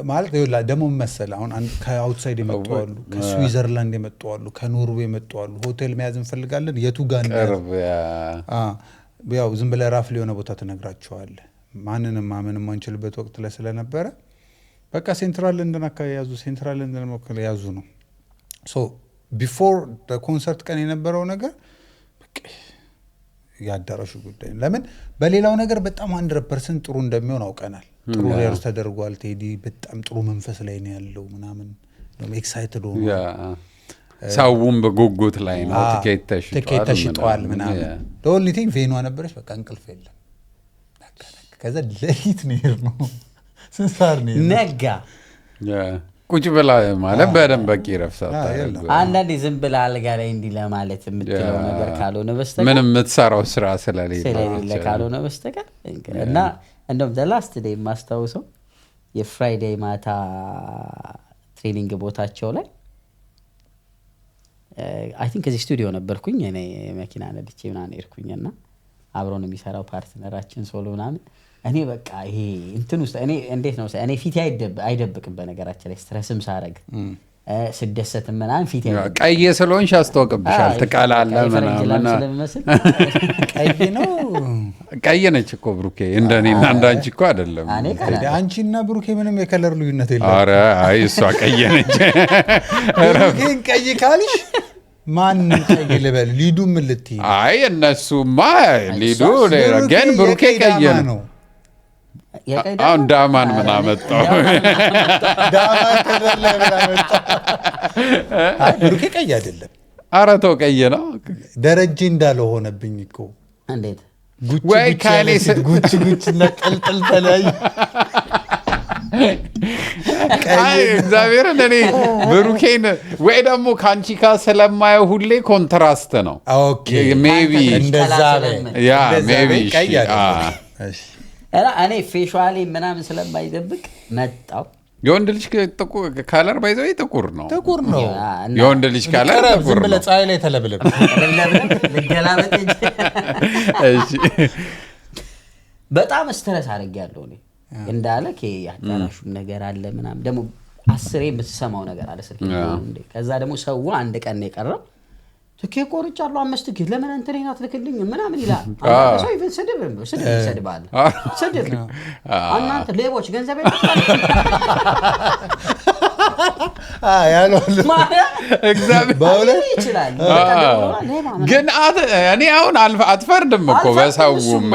ማለት ይኸውልህ ደግሞ መሰለ አሁን ከአውትሳይድ የመጡ አሉ ከስዊዘርላንድ የመጡ አሉ ከኖርዌይ የመጡ አሉ ሆቴል መያዝ እንፈልጋለን የቱ ጋር ነው ያው ዝም ብለህ ራፍሊ የሆነ ቦታ ትነግራቸዋለህ ማንንም ማመንም ማንችልበት ወቅት ላይ ስለነበረ በቃ ሴንትራል ለንደን አካባቢ ያዙ ሴንትራል ለንደን ወክለ ያዙ ነው ሶ ቢፎር ኮንሰርት ቀን የነበረው ነገር በቃ ያዳራሹ ጉዳይ ለምን በሌላው ነገር በጣም 100% ጥሩ እንደሚሆን አውቀናል ጥሩ ሪያርስ ተደርጓል ቴዲ በጣም ጥሩ መንፈስ ላይ ነው ያለው ምናምን ነው ኤክሳይትድ ሆኖ ሰውም በጉጉት ላይ ነው ቲኬት ተሽጧል ምናምን the only thing ቬኗ ነበረች በቃ እንቅልፍ የለም ከዛ ለሊት ነው ስንሳር ነው ነጋ ቁጭ ብላ ማለት በደንብ በቂ ረፍሳታ አንዳንዴ ዝም ብላ አልጋ ላይ እንዲህ ለማለት የምትለው ነገር ካልሆነ በስተቀር ምንም የምትሰራው ስራ ስለሌለ ካልሆነ በስተቀር እና እንደውም the last day የማስታውሰው የፍራይዴይ ማታ ትሬኒንግ ቦታቸው ላይ አይ ቲንክ እዚህ ስቱዲዮ ነበርኩኝ እኔ መኪና ነድቼ ምናምን ሄድኩኝና አብሮን የሚሰራው ፓርትነራችን ሶሎ ምናምን እኔ በቃ ይሄ እንትን ውስጥ እኔ እንዴት ነው እኔ ፊቴ አይደብቅም በነገራችን ላይ ስትረስም ሳረግ ስደሰትም ምናምን ፊቴ ቀይ ስለሆንሽ ያስተዋውቅብሻል ትቃላለህ ምናምን ቀይ ነው ቀይ ነች እኮ ብሩኬ እንደኔና እንዳንቺ እኮ አይደለም አንቺና ብሩኬ ምንም የከለር ልዩነት የለም ኧረ አይ እሷ ቀይ ነች ብሩኬን ቀይ ካልሽ ማን ቀይ ልበል ሊዱ ምን ልትይ አይ እነሱማ ሊዱ ግን ብሩኬ ቀይ ነው አሁን ዳማን ምን አመጣው ዳማን ከደለ ምን አመጣው ብሩኬ ቀይ አይደለም ኧረ ተው ቀይ ነው ደረጃ እንዳለው ሆነብኝ እኮ እንዴት ወይ ካሌስ ጉጭ ነቀልቀል ተለያዩ አይ እግዚአብሔር እኔ ብሩኬን ወይ ደግሞ ካንቺ ጋር ስለማየው ሁሌ ኮንትራስት ነው ኦኬ ሜቢ እንደዛ ያ ሜቢ እኔ ፌሻሊ ምናምን ስለማይደብቅ መጣው የወንድ ልጅ ካለር ባይዘው ጥቁር ነው የወንድ ልጅ ካለር ጥቁር ነው ለፀሐይ ላይ ተለብለብ ለገላበጥ እሺ በጣም ስትረስ አድርጌያለሁ እኔ እንዳለ ያዳራሹ ነገር አለ ምናምን ደግሞ 10 የምትሰማው ነገር አለ ስልክ እንዴ ከዛ ደግሞ ሰው አንድ ቀን ነው የቀረው ትኬት ቆርጫለሁ 5 ትኬት ለምን አንተኔና ትልክልኝ ምናምን ይላል አንተ ሰው ይፈን ሰድባል ሰድብ እናንተ ሌቦች ገንዘብ ያለው እግዚአብሔር ባውለ ይችላል ግን እኔ አሁን አትፈርድም እኮ በሰውም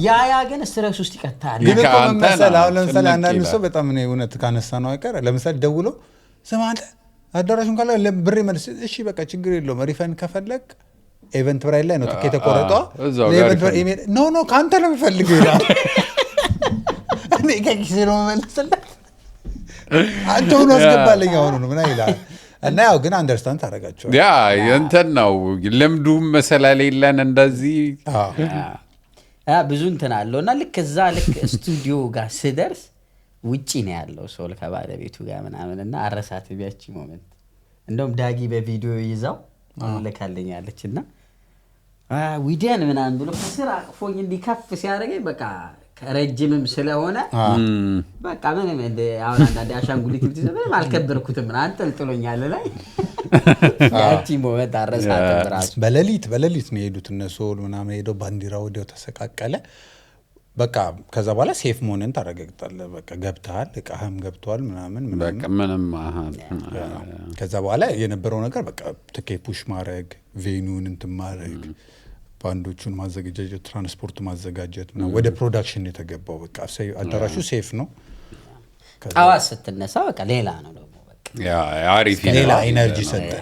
ያ ግን ስትረስ ውስጥ ይቀጣል ግን እኮ መሰለ አሁን ለምሳሌ አንዳንድ ሰው በጣም ነው እውነት ካነሳ ነው አይቀር ለምሳሌ ደውሎ ስማ አንተ አዳራሹን ካለ ለብሬ መልስ እሺ በቃ ችግር የለውም ሪፈንድ ከፈለክ ኢቨንት ብራይል ላይ ነው ትኬት ተቆረጠው ለኢቨንት ኢሜል ኖ ካንተ ነው የሚፈልገው ይላል እኔ ከኪሴ ነው መልስለት አንተ ሆኖ አስገባለኝ አሁን ነው ምና ይላል እና ያው ግን አንደርስታንድ ታረጋቸው ያ እንትን ነው ልምዱም ስለሌለን እንደዚህ ብዙ እንትን አለውና ልክ እዛ ልክ ስቱዲዮ ጋር ስደርስ ውጪ ነው ያለው ሶል ከባለቤቱ ጋር ምናምንና አረሳት ቢያቺ ሞመንት እንደውም ዳጊ በቪዲዮ ይዛው ልካለኛለችና ዊዲያን ምናምን ብሎ ከስራ አቅፎኝ እንዲከፍ ሲያደርገኝ በቃ ረጅምም ስለሆነ በቃ ምንም አሁን አንዳንዴ አሻንጉሊት ምንም አልከበርኩትም አንጠልጥሎኛል ላይ ያቺ ሞመንት አረሳት ራሱ በሌሊት ነው የሄዱት እነሱ ምናምን ሄደው ባንዲራ ወዲያው ተሰቃቀለ በቃ ከዛ በኋላ ሴፍ መሆንን ታረጋግጣለህ በቃ ገብተሃል እቃህም ገብቷል ምናምን በቃ ምንም ከዛ በኋላ የነበረው ነገር በቃ ትኬት ፑሽ ማድረግ ቬኑን እንትን ማድረግ ባንዶቹን ማዘጋጀት ትራንስፖርት ማዘጋጀት ወደ ፕሮዳክሽን የተገባው በቃ አዳራሹ ሴፍ ነው ጠዋት ስትነሳ በቃ ሌላ ነው ደግሞ በቃ ያ አሪፍ ሌላ ኢነርጂ ሰጠ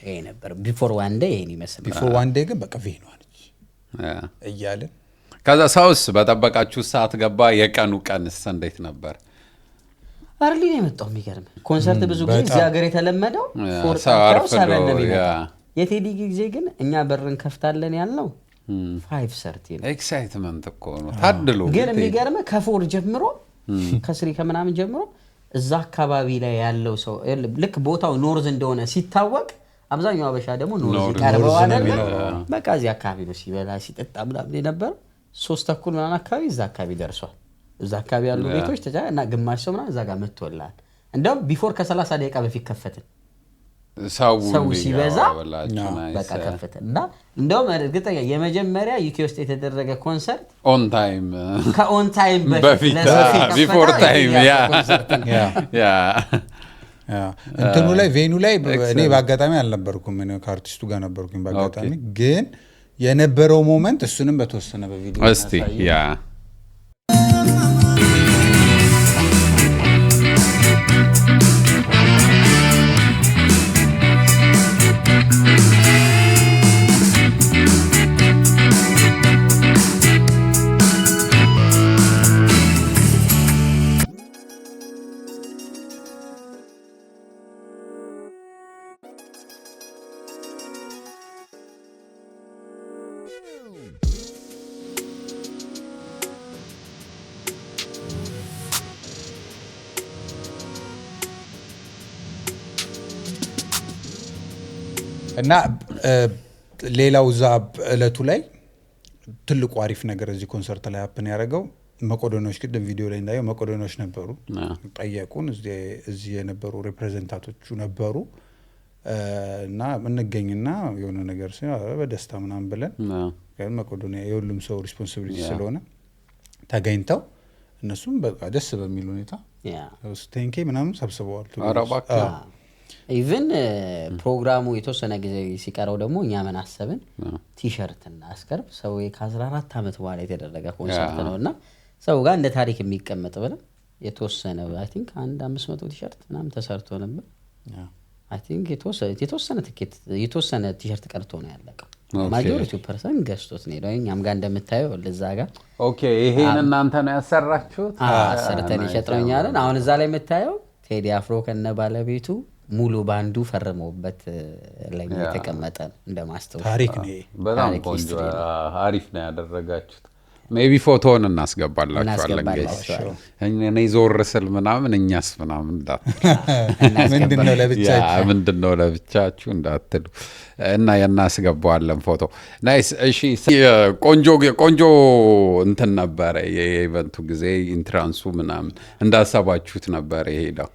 ይሄ ነበር ቢፎር ዋን ዴይ ይሄን ይመስላል ቢፎር ዋን ዴይ ግን በቃ ቬኑ አለች እያለን ከዛ ሰውስ በጠበቃችሁ ሰዓት ገባ የቀኑ ቀንስ እንዴት ነበር አርሊ ነው የመጣው የሚገርም ኮንሰርት ብዙ ጊዜ እዚህ ሀገር የተለመደው የቴዲ ጊዜ ግን እኛ በርን ከፍታለን ያልነው 5:30 ነው ኤክሳይትመንት እኮ ነው ታድሎ ግን የሚገርም ከፎር ጀምሮ ከስሪ ከምናምን ጀምሮ እዛ አካባቢ ላይ ያለው ሰው ልክ ቦታው ኖርዝ እንደሆነ ሲታወቅ አብዛኛው አበሻ ደግሞ ኖርዝ ቀርበው አይደል በቃ እዚህ አካባቢ ነው ሲበላ ሲጠጣ ምናምን የነበረ 3:30 ምናምን አካባቢ እዛ አካባቢ ደርሷል። እዛ አካባቢ ያሉ ቤቶች እና ግማሽ ሰው ምናምን እዛ ጋር መጥቶላል። እንደውም ቢፎር ከ30 ደቂቃ በፊት ከፈትን ሰው ሲበዛ በቃ ከፈትን እና እንደውም እርግጠኛ የመጀመሪያ ዩኬ ውስጥ የተደረገ ኮንሰርት ኦን ታይም ከኦን ታይም በፊት ቢፎር ታይም ያ እንትኑ ላይ ቬኑ ላይ እኔ በአጋጣሚ አልነበርኩም እኔ ከአርቲስቱ ጋር ነበርኩኝ በአጋጣሚ ግን የነበረው ሞመንት እሱንም በተወሰነ በቪዲዮ እስቲ ያ እና ሌላው እዛ እለቱ ላይ ትልቁ አሪፍ ነገር እዚህ ኮንሰርት ላይ ሀፕን ያደረገው መቄዶኒያዎች ቅድም ቪዲዮ ላይ እንዳየው መቄዶኒያዎች ነበሩ ጠየቁን እዚህ የነበሩ ሪፕሬዘንታቶቹ ነበሩ እና እንገኝና የሆነ ነገር በደስታ ምናምን ብለን ግን መቄዶኒያ የሁሉም ሰው ሪስፖንሲቢሊቲ ስለሆነ ተገኝተው እነሱም በቃ ደስ በሚል ሁኔታ ስቴንኬ ምናምን ሰብስበዋል አራባካ ኢቭን ፕሮግራሙ የተወሰነ ጊዜ ሲቀረው ደግሞ እኛ ምን አሰብን ቲሸርት እና አስቀርብ ሰው ከ14 አመት በኋላ የተደረገ ኮንሰርት ነውና ሰው ጋር እንደ ታሪክ የሚቀመጥ ብለ የተወሰነ አይ ቲንክ 500 ቲሸርት ምናምን ተሰርቶ ነበር አይ ቲንክ የተወሰነ ቲሸርት ቀርቶ ነው ያለቀው ማጆሪቲው ፐርሰን ገስቶት ነው እኛም ጋር እንደምታየው ለዛ ጋር ኦኬ ይሄን እናንተ ነው ያሰራችሁት አሰርተን ይሸጥረኛለን አሁን እዛ ላይ የምታየው ቴዲ አፍሮ ከነ ባለቤቱ ሙሉ ባንዱ ፈርመውበት ላይ የተቀመጠ እንደማስተዋወቅ ታሪክ ነው በጣም ቆንጆ አሪፍ ነው ያደረጋችሁት ሜቢ ፎቶውን እናስገባላችኋለን ጋይስ እኔ ዞር ስል ምናምን እኛስ ምናምን ምንድነው ለብቻችሁ እንዳትሉ እና እናስገባዋለን ፎቶ ናይስ እሺ ቆንጆ እንትን ነበር የኢቨንቱ ጊዜ ኢንትራንሱ ምናምን እንዳሰባችሁት ነበር የሄደው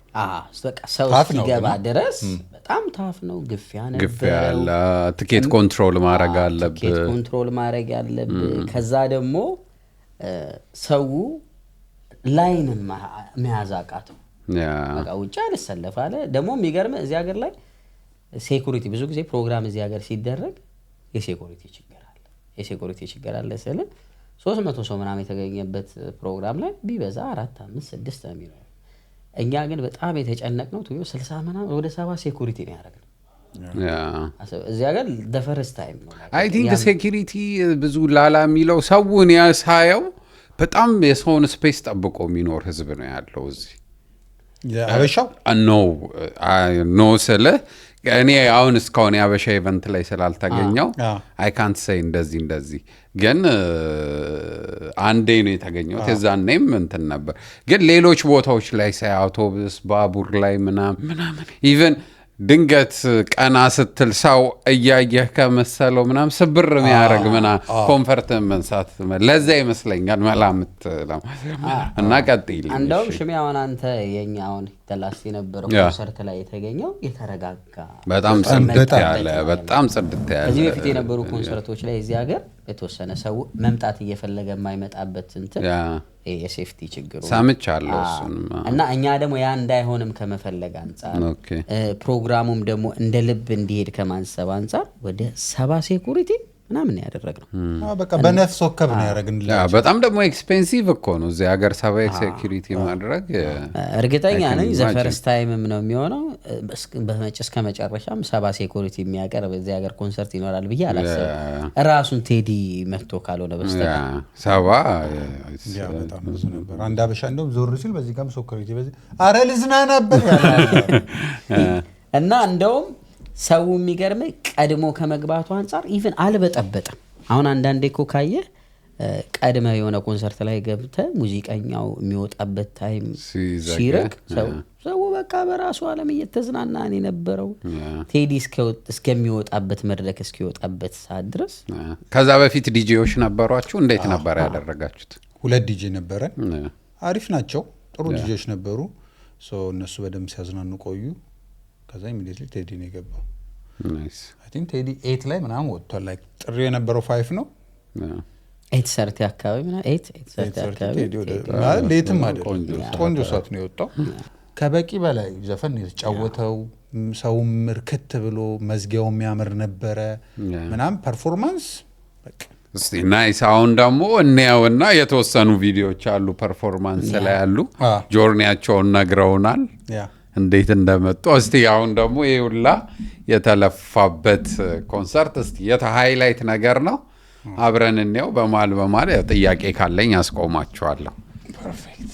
በቃ ሰው ሲገባ ድረስ በጣም ታፍ ነው ግፊያ ያለ ቲኬት ኮንትሮል ማድረግ አለብህ ከዛ ደግሞ ሰው ላይንን መያዝ አቃተው በቃ ውጭ አልሰለፍ አለ ደግሞ የሚገርም እዚህ ሀገር ላይ ሴኩሪቲ ብዙ ጊዜ ፕሮግራም እዚህ ሀገር ሲደረግ የሴኩሪቲ ችግር አለ ስለ 300 ሰው ምናምን የተገኘበት ፕሮግራም ላይ ቢበዛ 4 5 6 ነው የሚሆነው እኛ ግን በጣም የተጨነቅነው 60 ምናምን ወደ 70 ሴኩሪቲ ነው ያደረግነው እዚህ ሀገር the first time ነው አይ ቲንክ ሴኩሪቲ ብዙ ላላ የሚለው ሰውን ያሳየው በጣም የሰውን ስፔስ ጠብቆ የሚኖር ህዝብ ነው ያለው እዚህ አበሻው ኖ ስለ እኔ አሁን እስካሁን ያበሻ ኢቨንት ላይ ስላልተገኘው አይ ካንት ሴይ እንደዚህ ግን አንዴ ነው የተገኘው የዛኔም እንትን ነበር ግን ሌሎች ቦታዎች ላይ ሳይ አውቶቡስ ባቡር ላይ ምናምን ኢቭን ድንገት ቀና ስትል ሰው እያየህ ከመሰለው ምናምን ስብር የሚያደርግ ኮንፈርት መንሳት ለዛ ይመስለኛል መላምት እና ቀጥይል እንደውም ሽሚያውን አንተ የኛውን ተላስ የነበረው ኮንሰርት ላይ የተገኘው የተረጋጋ በጣም ጽድት ያለ ከዚህ በፊት የነበሩ ኮንሰርቶች ላይ እዚህ ሀገር የተወሰነ ሰው መምጣት እየፈለገ የማይመጣበት እንትን የሴፍቲ ችግሩ ሳምቻለሁ እሱን እና እኛ ደግሞ ያ እንዳይሆንም ከመፈለግ አንፃር ፕሮግራሙም ደግሞ እንደ ልብ እንዲሄድ ከማንሰብ አንፃር ወደ 70 ሴኩሪቲ ምናምን ያደረግነው በቃ በነፍስ ወከብ ነው ያደረግንላችሁ በጣም ደግሞ ኤክስፔንሲቭ እኮ ነው እዚህ ሀገር 70 ሴኩሪቲ ማድረግ እርግጠኛ ነኝ ዘፈርስት ታይምም ነው የሚሆነው እስከ መጨረሻም 70 ሴኩሪቲ የሚያቀርብ እዚህ ሀገር ኮንሰርት ይኖራል ብዬ አላሰብም ራሱን ቴዲ መጥቶ ካልሆነ በስተቀር 70 በጣም ብዙ ነበር አንድ አበሻ እንደውም ዞር ሲል በዚህ ጋርም ሴኩሪቲ በዚህ አረ ልዝናናበት እና እንደውም ሰው የሚገርም ቀድሞ ከመግባቱ አንፃር ኢቭን አልበጠበጠም አሁን አንዳንዴ እኮ ካየ ቀድመ የሆነ ኮንሰርት ላይ ገብተ ሙዚቀኛው የሚወጣበት ታይም ሲርቅ ሰው በቃ በራሱ ዓለም እየተዝናና ነው የነበረው ቴዲ እስከሚወጣበት መድረክ እስኪወጣበት ሰዓት ድረስ ከዛ በፊት ዲጄዎች ነበሯችሁ እንዴት ነበር ያደረጋችሁት 2 ዲጄ ነበረ አሪፍ ናቸው ጥሩ ዲጄዎች ነበሩ እነሱ በደምብ ሲያዝናኑ ቆዩ ከዛ ኢሚዲየትሊ ቴዲ ነው የገባው ናይስ አይ ቲንክ ቴዲ 8 ላይ ምናምን ወጥቷል ላይክ ጥሪ የነበረው 5 ነው 8:30 አካባቢ ነው 8:30 አካባቢ ሌትም አይደል ቆንጆ ሰዓት ነው የወጣው ከበቂ በላይ ዘፈን የተጫወተው ሰውም ምርክት ብሎ መዝጊያው የሚያምር ነበረ ምናምን ፐርፎርማንስ በቃ እስቲ ናይስ አሁን ደግሞ እንያውና የተወሰኑ ቪዲዮዎች አሉ ፐርፎርማንስ ላይ ያሉ ጆርኒያቸውን ነግረውናል እንዴት እንደመጡ እስቲ አሁን ደግሞ ይሁላ የተለፋበት ኮንሰርት እስቲ ሃይላይት ነገር ነው አብረን እንየው በማል ጥያቄ ካለኝ አስቆማችኋለሁ ፐርፌክት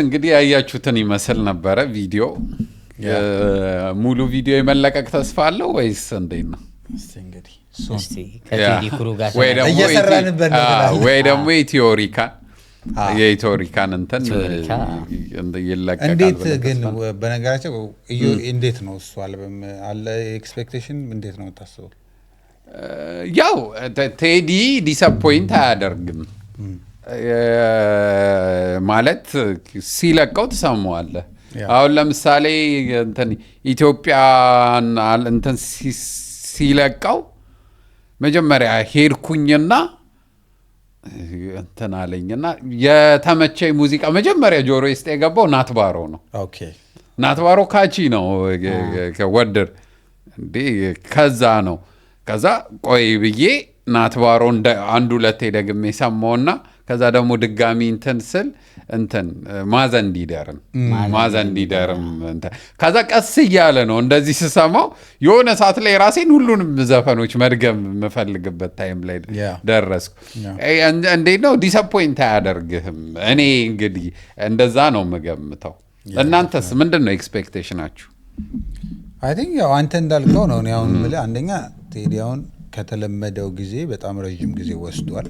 እንግዲህ ያያችሁትን ይመስል ነበረ ቪዲዮ ሙሉ ቪዲዮ የመለቀቅ ተስፋ አለው ወይስ እንዴት ነው? እስቲ እንግዲህ እስቲ ከቴዲ ክሩ ጋር እየሰራንበት ነው ወይ ደግሞ የኢትዮሪካን እንትን ይለቀቃል። እንዴት ግን በነገራቸው እንዴት ነው እሱ አልበም አለ ኤክስፔክቴሽን እንዴት ነው የምታስበው? ያው ቴዲ ዲስአፖይንት አያደርግም ማለት ሲለቀው ትሰማዋለህ። አሁን ለምሳሌ እንትን ኢትዮጵያን እንትን ሲለቀው መጀመሪያ ሄድኩኝና እንትን አለኝና የተመቸኝ ሙዚቃ መጀመሪያ ጆሮ ውስጥ የገባው ናትባሮ ነው። ኦኬ ናትባሮ ካቺ ነው ወድር እንዴ ከዛ ቆይ ብዬ ናትባሮ አንድ ሁለቴ ደግሜ ሰማውና ከዛ ደግሞ ድጋሚ እንትን ስል እንትን ማዘንዲደርም እንትን ከዛ ቀስ እያለ ነው እንደዚህ ስሰማው የሆነ ሰዓት ላይ ራሴን ሁሉንም ዘፈኖች መድገም የምፈልግበት ታይም ላይ ደረስኩ። እንዴት ነው ዲስአፖይንት አያደርግህም? እኔ እንግዲህ እንደዛ ነው የምገምተው። እናንተስ ምንድን ነው ኤክስፔክቴሽናችሁ? አይ ቲንክ ያው አንተ እንዳልከው ነው። እኔ አሁን የምልህ አንደኛ ቴዲ አሁን ከተለመደው ጊዜ በጣም ረዥም ጊዜ ወስዷል።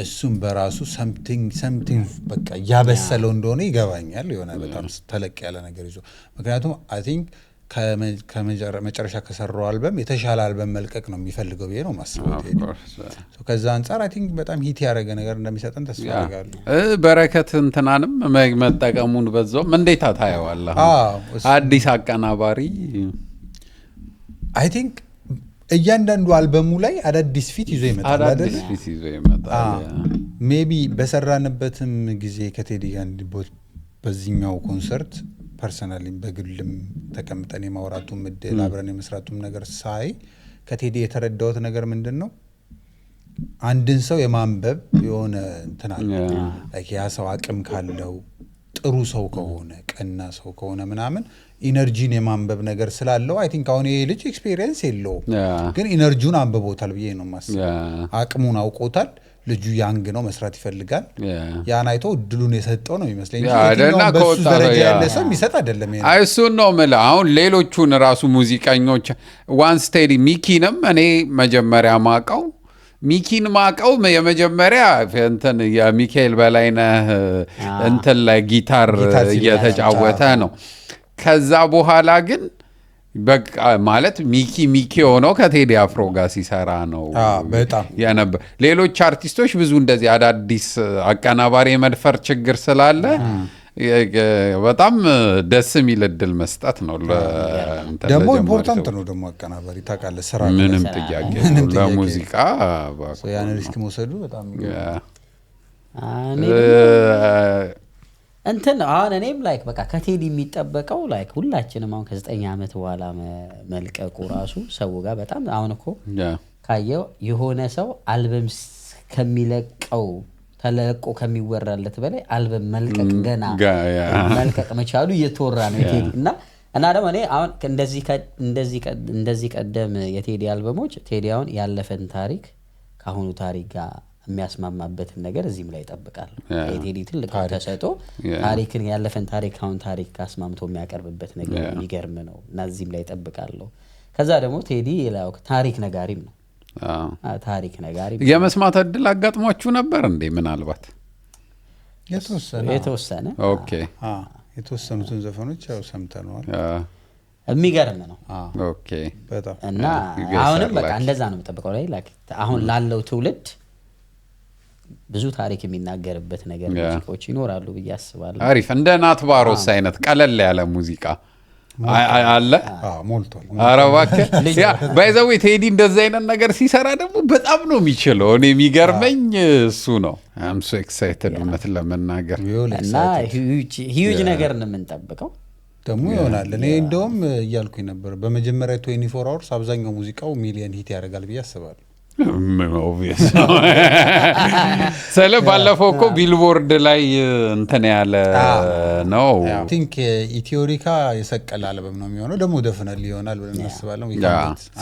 እሱም በራሱ ሰምቲንግ በቃ እያበሰለው እንደሆነ ይገባኛል። የሆነ በጣም ተለቅ ያለ ነገር ይዞ ምክንያቱም አይ ቲንክ ከመጨረሻ ከሰራው አልበም የተሻለ አልበም መልቀቅ ነው የሚፈልገው ብዬ ነው ማስበው። ከዛ አንጻር አይ ቲንክ በጣም ሂት ያደረገ ነገር እንደሚሰጠን ተስፋ አደርጋለሁ። በረከት እንትናንም መጠቀሙን በዛውም እንዴት ታየዋለህ? አዲስ አቀናባሪ አይ ቲንክ እያንዳንዱ አልበሙ ላይ አዳዲስ ፊት ይዞ ይመጣል አይደል? ሜቢ በሰራንበትም ጊዜ ከቴዲ ጋር በዚህኛው ኮንሰርት ፐርሰናሊ በግልም ተቀምጠን የማውራቱም እድል አብረን የመስራቱም ነገር ሳይ ከቴዲ የተረዳሁት ነገር ምንድን ነው፣ አንድን ሰው የማንበብ የሆነ እንትን አለ። ያ ሰው አቅም ካለው ጥሩ ሰው ከሆነ ቀና ሰው ከሆነ ምናምን ኢነርጂን የማንበብ ነገር ስላለው አይ ቲንክ አሁን ይሄ ልጅ ኤክስፒሪየንስ የለውም ግን ኢነርጂውን አንብቦታል ብዬ ነው የማስበው። አቅሙን አውቆታል። ልጁ ያንግ ነው፣ መስራት ይፈልጋል። ያን አይቶ እድሉን የሰጠው ነው የሚመስለኝ። በሱ ደረጃ ያለ ሰው የሚሰጥ አይደለም። እሱን ነው የምልህ። አሁን ሌሎቹን ራሱ ሙዚቀኞች ዋንስ ቴዲ ሚኪንም እኔ መጀመሪያ ሚኪን ማቀው የመጀመሪያ እንትን የሚካኤል በላይነህ እንትን ላይ ጊታር እየተጫወተ ነው። ከዛ በኋላ ግን በቃ ማለት ሚኪ ሆነው ከቴዲ አፍሮ ጋር ሲሰራ ነው በጣም የነበር። ሌሎች አርቲስቶች ብዙ እንደዚህ አዳዲስ አቀናባሪ የመድፈር ችግር ስላለ በጣም ደስ የሚል እድል መስጠት ነው። ደግሞ ኢምፖርታንት ነው ደግሞ አቀናባሪ ታውቃለህ፣ ስራ ምንም ጥያቄ ለሙዚቃ ያን ሪስክ መውሰዱ በጣም እንትን አሁን እኔም ላይክ በቃ ከቴዲ የሚጠበቀው ላይክ ሁላችንም አሁን ከ9 ዓመት በኋላ መልቀቁ ራሱ ሰው ጋር በጣም አሁን እኮ ካየው የሆነ ሰው አልበም ከሚለቀው ተለቆ ከሚወራለት በላይ አልበም መልቀቅ ገና መልቀቅ መቻሉ እየተወራ ነው ቴዲ እና ደግሞ እኔ አሁን እንደዚህ ቀደም የቴዲ አልበሞች ቴዲ አሁን ያለፈን ታሪክ ከአሁኑ ታሪክ ጋር የሚያስማማበትን ነገር እዚህም ላይ ይጠብቃል። የቴዲ ትልቅ ተሰጦ ታሪክን ያለፈን ታሪክ አሁን ታሪክ አስማምቶ የሚያቀርብበት ነገር የሚገርም ነው እና እዚህም ላይ ይጠብቃለሁ። ከዛ ደግሞ ቴዲ ይላው ታሪክ ነጋሪም ነው። ታሪክ ነጋሪ የመስማት እድል አጋጥሟችሁ ነበር እንዴ? ምናልባት የተወሰነ ኦኬ የተወሰኑትን ዘፈኖች ያው ሰምተናል። የሚገርም ነው። ኦኬ በጣም እና አሁንም በቃ እንደዛ ነው የምጠብቀው ላይ አሁን ላለው ትውልድ ብዙ ታሪክ የሚናገርበት ነገር ሙዚቃዎች ይኖራሉ ብዬ አስባለሁ። አሪፍ እንደ ናትባሮስ አይነት ቀለል ያለ ሙዚቃ አለ ሞልቷል። ኧረ እባክህ ባይዘው ቴዲ እንደዚህ አይነት ነገር ሲሰራ ደግሞ በጣም ነው የሚችለው። እኔ የሚገርመኝ እሱ ነው። አም ሶ ኤክሳይትድ እውነት ለመናገር እና ሂዩጅ ነገር ነው የምንጠብቀው ደግሞ ይሆናል። እኔ እንደውም እያልኩኝ ነበር በመጀመሪያ 24 አወርስ አብዛኛው ሙዚቃው ሚሊየን ሂት ያደርጋል ብዬ አስባለሁ። ስለ ባለፈው እኮ ቢልቦርድ ላይ እንትን ያለ ነው። ቲንክ ኢትዮሪካ የሰቀለ አልበም ነው የሚሆነው። ደግሞ ደፍነል ይሆናል ብለን እናስባለን።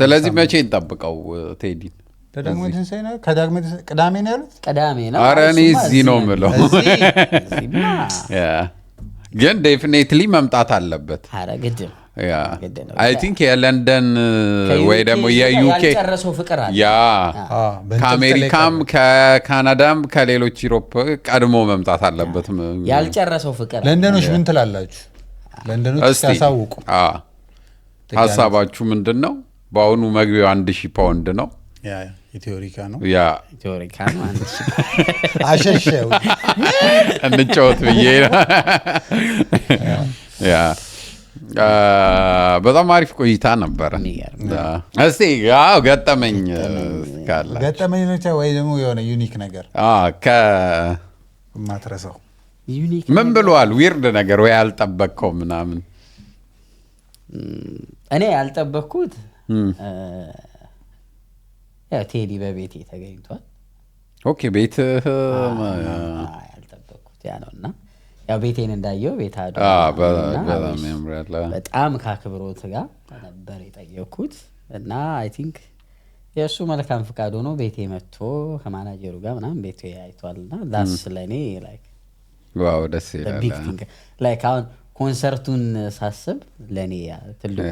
ስለዚህ መቼ እንጠብቀው ቴዲ? ቅዳሜ ነው ያሉት። ቅዳሜ ነው። ኧረ እኔ እዚህ ነው የምለው። ግን ዴፊኔትሊ መምጣት አለበት። ኧረ ግድ አይ ቲንክ የለንደን ወይ ደግሞ የዩኬ ያልጨረሰው ፍቅር አለ። ከአሜሪካም ከካናዳም ከሌሎች ዩሮፕ ቀድሞ መምጣት አለበት። ያልጨረሰው ፍቅር ለንደኖች ምን ትላላችሁ? ለንደኖች ያሳውቁ። ሀሳባችሁ ምንድን ነው? በአሁኑ መግቢያው 1000 ፓውንድ ነው። የቴዎሪካ ነው ቴዎሪካ ነው። አሸሸው እንጫወት ብዬ ነው። በጣም አሪፍ ቆይታ ነበረ። እስቲ ገጠመኝ ካለ ገጠመኝ ወይ ደግሞ የሆነ ዩኒክ ነገር ማትረሳው ምን ብለዋል? ዊርድ ነገር ወይ ያልጠበቅከው ምናምን? እኔ ያልጠበቅኩት ያው ቴዲ በቤቴ ተገኝቷል። ኦኬ ቤት ያልጠበቅኩት ያ ነውና ያው ቤቴን እንዳየው ቤት አዶ በጣም ያምራል። በጣም ካክብሮት ጋር ነበር የጠየቅኩት እና አይ ቲንክ የእሱ መልካም ፍቃድ ሆኖ ቤቴ መጥቶ ከማናጀሩ ጋር ምናምን ቤቱ አይቷልና ዳስ ለኔ ላይክ ዋው ደስ ይላል። ላይክ አሁን ኮንሰርቱን ሳስብ ለኔ ትልቁ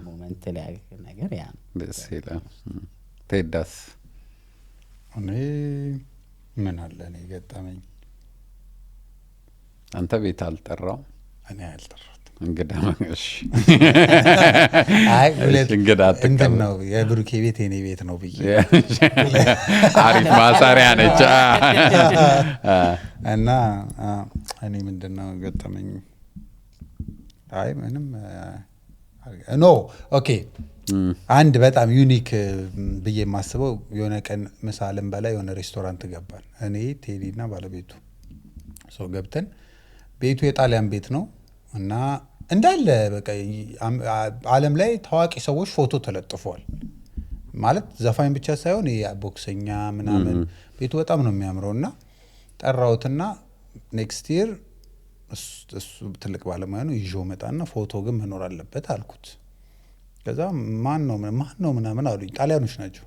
ሞመንት ላይ ነገር ያ ደስ ይላል። ቴዳስ እኔ ምን አለ እኔ ገጠመኝ? አንተ ቤት አልጠራው? እኔ አልጠራሁት እንግዳ መንገሽ አይ እንግዳ እንትን ነው የብሩኬ ቤት የኔ ቤት ነው ብዬ አሪፍ ማሳሪያ ነች። እና እኔ ምንድነው ገጠመኝ? አይ ምንም ኖ ኦኬ አንድ በጣም ዩኒክ ብዬ የማስበው የሆነ ቀን ምሳልን በላይ የሆነ ሬስቶራንት ገባን። እኔ ቴዲና ባለቤቱ ሰው ገብተን ቤቱ የጣሊያን ቤት ነው እና እንዳለ በቃ ዓለም ላይ ታዋቂ ሰዎች ፎቶ ተለጥፈዋል። ማለት ዘፋኝ ብቻ ሳይሆን ቦክሰኛ ምናምን ቤቱ በጣም ነው የሚያምረው እና ጠራውትና ኔክስት ይር እሱ ትልቅ ባለሙያ ነው ይዤው መጣና ፎቶ ግን መኖር አለበት አልኩት። ከዛ ማን ነው ምናምን አሉኝ። ጣሊያኖች ናቸው።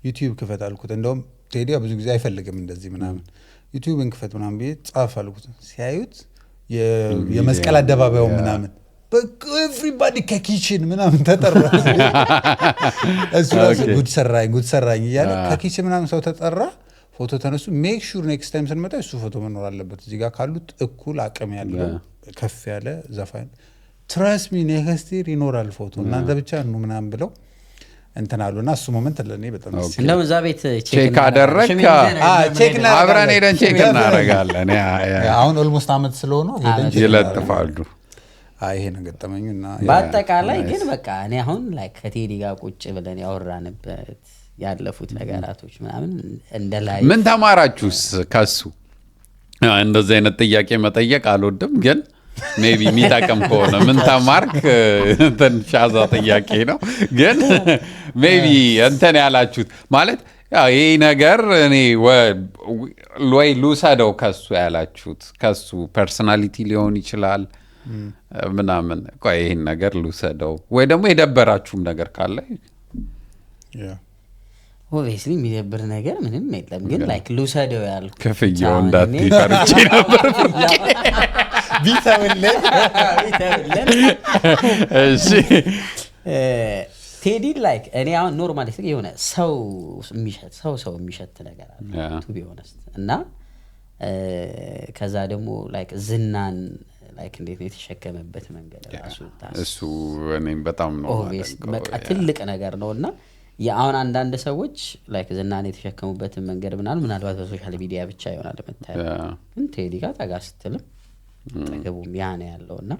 ዩቲዩብ ክፈት አልኩት። እንደውም ቴዲ ብዙ ጊዜ አይፈልግም እንደዚህ ምናምን ዩቲዩብን ክፈት ምናምን ብዬ ጻፍ አልኩት። ሲያዩት የመስቀል አደባባዩ ምናምን በቃ ኤቭሪባዲ ከኪችን ምናምን ተጠራ። እሱ ጉድ ሰራኝ እያለ ከኪችን ምናምን ሰው ተጠራ። ፎቶ ተነሱ። ሜክ ሹር ኔክስት ታይም ስንመጣ እሱ ፎቶ መኖር አለበት እዚህ ጋር ካሉት እኩል አቅም ያለው ከፍ ያለ ዘፋኝ ትረስት ሚ ኔክስት ይር ይኖራል ፎቶ እናንተ ብቻ ነው ምናምን ብለው እንትን አሉና እሱ ሞመንት ለኔ በጣም እንደው እዛ ቤት ቼክ አደረክ? አብረን ሄደን ቼክ እናደርጋለን። አሁን ኦልሞስት አመት ስለሆነ ሄደን ይለጥፋሉ። ይሄ ነው ገጠመኙና በአጠቃላይ ግን በቃ እኔ አሁን ላይ ከቴዲ ጋር ቁጭ ብለን ያወራንበት ያለፉት ነገራቶች ምናምን እንደላይ ምን ተማራችሁስ ከሱ? እንደዚህ አይነት ጥያቄ መጠየቅ አልወድም ግን ሜቢ የሚጠቅም ከሆነ ምን ተማርክ? ተንሻዛ ጥያቄ ነው ግን ሜቢ እንትን ያላችሁት ማለት ያው ይሄ ነገር እኔ ወይ ልውሰደው ከሱ ያላችሁት ከሱ ፐርሰናሊቲ ሊሆን ይችላል ምናምን ቆይ ይሄን ነገር ልውሰደው ወይ ደግሞ የደበራችሁም ነገር ካለ ኦብቪየስሊ የሚደብር ነገር ምንም የለም ግን ላይክ ልውሰደው ያልኩት ክፍያው እንዳትፈርጪ ነበር ቢተውልን እሺ ቴዲ ላይክ እኔ አሁን ኖርማሊ የሆነ ሰው የሚሸት ነገር አለ ቱ ቢ ኦነስት እና ከዛ ደግሞ ላይክ ዝናን ላይክ እንዴት ነው የተሸከመበት መንገድ ራሱ እሱ እኔም በጣም ነው በቃ ትልቅ ነገር ነውና የአሁን አንዳንድ ሰዎች ላይክ ዝናን የተሸከሙበትን መንገድ ምናልባት በሶሻል ሚዲያ ብቻ ይሆናል የምታየው ግን ቴዲ ጋር ጠጋ ስትልም ተገቡም ያ ነው ያለውና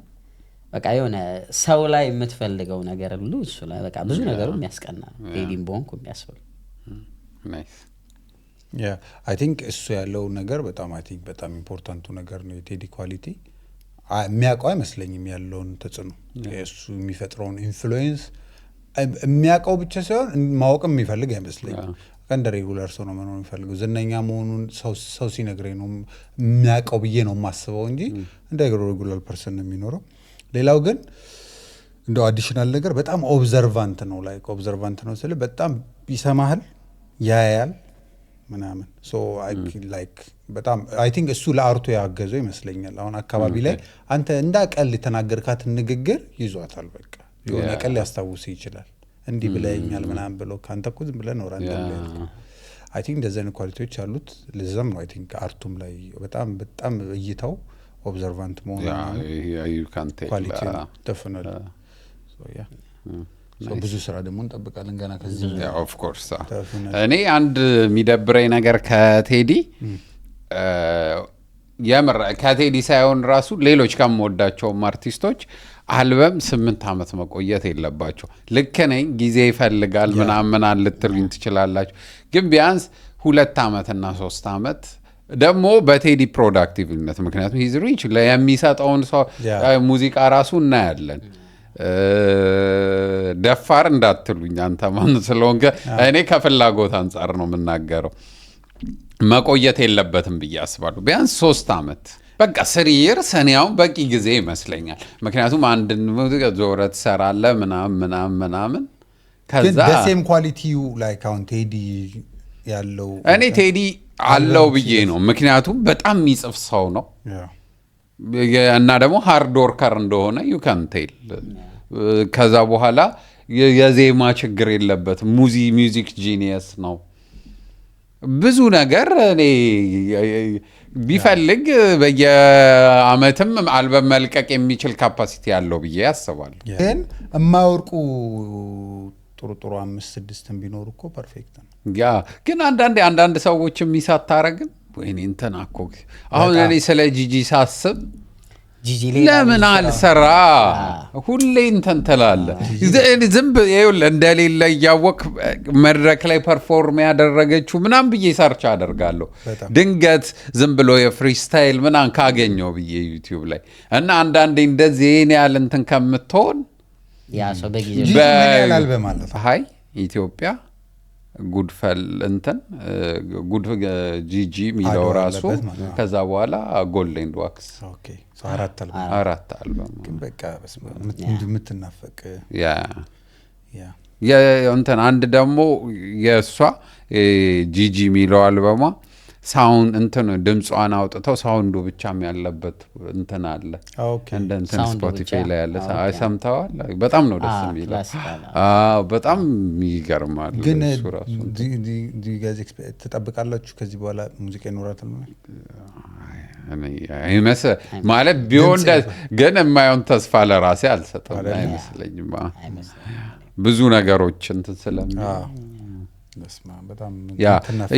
በቃ የሆነ ሰው ላይ የምትፈልገው ነገር ሁሉ እሱ ላይ በቃ ብዙ ነገሩ የሚያስቀና ቴዲም ቦንኩ የሚያስብል ናይስ ያ አይ ቲንክ እሱ ያለው ነገር በጣም አይ ቲንክ በጣም ኢምፖርታንቱ ነገር ነው የቴዲ ኳሊቲ የሚያውቀው አይመስለኝም ያለውን ተጽዕኖ እሱ የሚፈጥረውን ኢንፍሉዌንስ የሚያውቀው ብቻ ሳይሆን ማወቅም የሚፈልግ አይመስለኝም እንደ ሬጉላር ሰው ነው መኖር የሚፈልገው ዝነኛ መሆኑን ሰው ሲነግረኝ ነው የሚያውቀው ብዬ ነው የማስበው እንጂ እንደ ሬጉላር ፐርሰን ነው የሚኖረው ሌላው ግን እንደው አዲሽናል ነገር በጣም ኦብዘርቫንት ነው ላይክ ኦብዘርቫንት ነው ስለ በጣም ይሰማሃል ያያል ምናምን ሶ አይ ላይክ በጣም አይ ቲንክ እሱ ለአርቱ ያገዘው ይመስለኛል አሁን አካባቢ ላይ አንተ እንዳቀል የተናገርካት ንግግር ይዟታል በቃ የሆነ ቀን ሊያስታውስ ይችላል እንዲህ ብለኛል ምናምን ብሎ ካንተ እኮ ዝም ብለህ ነው ራንደም ላይ አይ ቲንክ እንደዚህ አይነት ኳሊቲዎች አሉት ለዛም ነው አይ ቲንክ አርቱም ላይ በጣም በጣም እይታው ኦብዘርቫንት መሆን ኳሊቲ ደፍነል ብዙ ስራ ደግሞ እንጠብቃለን ገና ከዚህ ኦፍ ኮርስ እኔ አንድ የሚደብረኝ ነገር ከቴዲ የምር ከቴዲ ሳይሆን ራሱ ሌሎች ከምወዳቸውም አርቲስቶች አልበም 8 ዓመት መቆየት የለባቸው ልክ ነኝ ጊዜ ይፈልጋል ምናምን ልትሉኝ ትችላላችሁ ግን ቢያንስ 2 ዓመትና 3 ዓመት ደግሞ በቴዲ ፕሮዳክቲቭነት ምክንያቱም ሂዝ ሪች ለሚሰጠውን ሰው ሙዚቃ ራሱ እናያለን ደፋር እንዳትሉኝ አንተ ማን ስለሆንከ እኔ ከፍላጎት አንፃር ነው የምናገረው መቆየት የለበትም ብዬ አስባለሁ ቢያንስ 3 ዓመት በቃ 3 years እኔው በቂ ጊዜ ይመስለኛል ምክንያቱም አንድ ሙዚቃ ዞረት ሰራለ ምናምን ከዛ በሴም ኳሊቲው ላይክ አሁን ቴዲ ያለው እኔ ቴዲ አለው ብዬ ነው ምክንያቱም በጣም የሚጽፍ ሰው ነው እና ደግሞ ሃርድ ወርከር እንደሆነ you can tell ከዛ በኋላ የዜማ ችግር የለበትም ሚውዚክ ጂኒየስ ነው ብዙ ነገር እኔ ቢፈልግ በየአመትም አልበም መልቀቅ የሚችል ካፓሲቲ ያለው ብዬ ያስባለሁ ግን የማይወርቁ ጥሩ 5-6 ቢኖር እኮ ፐርፌክት ነው ያ ግን አንዳንድ ሰዎች የሚሳታረግም ወይኔ እንትና እኮ አሁን እኔ ስለ ጂጂ ሳስብ ለምን አልሰራ ሁሌ እንትን ትላለህ ዝም እንደሌለ እያወቅ መድረክ ላይ ፐርፎርም ያደረገችው ምናምን ብዬ ሰርች አደርጋለሁ ድንገት ዝም ብሎ የፍሪስታይል ምናምን ካገኘው ብዬ ዩቲዩብ ላይ እና አንዳንዴ እንደዚህ እኔ ያለ እንትን ከምትሆን ያ ሰው በጊዜ ያላል በማለት ሃይ ኢትዮጵያ ጉድፈል እንትን ጉድ ጂጂ ሚለው ራሱ ከዛ በኋላ ጎልደን ዋክስ ኦኬ አራት አልበም ግን በቃ የምትናፈቅ ያ እንትን አንድ ደግሞ የእሷ ጂጂ ሚለው አልበሟ ሳውንድ እንትን ድምጿን አውጥተው ሳውንዱ ብቻም ያለበት እንትን አለ እንደ እንትን ስፖቲፋይ ላይ ያለ ሰምተዋል በጣም ነው ደስ የሚለው በጣም ይገርማል ግን ዲጋዝ ኤክስፔክት ተጠብቃላችሁ ከዚህ በኋላ ሙዚቃ ይኖራታል ማለት ቢሆን ግን የማየውን ተስፋ ለራሴ አልሰጠም አይመስለኝም ብዙ ነገሮች እንትን ስለሚ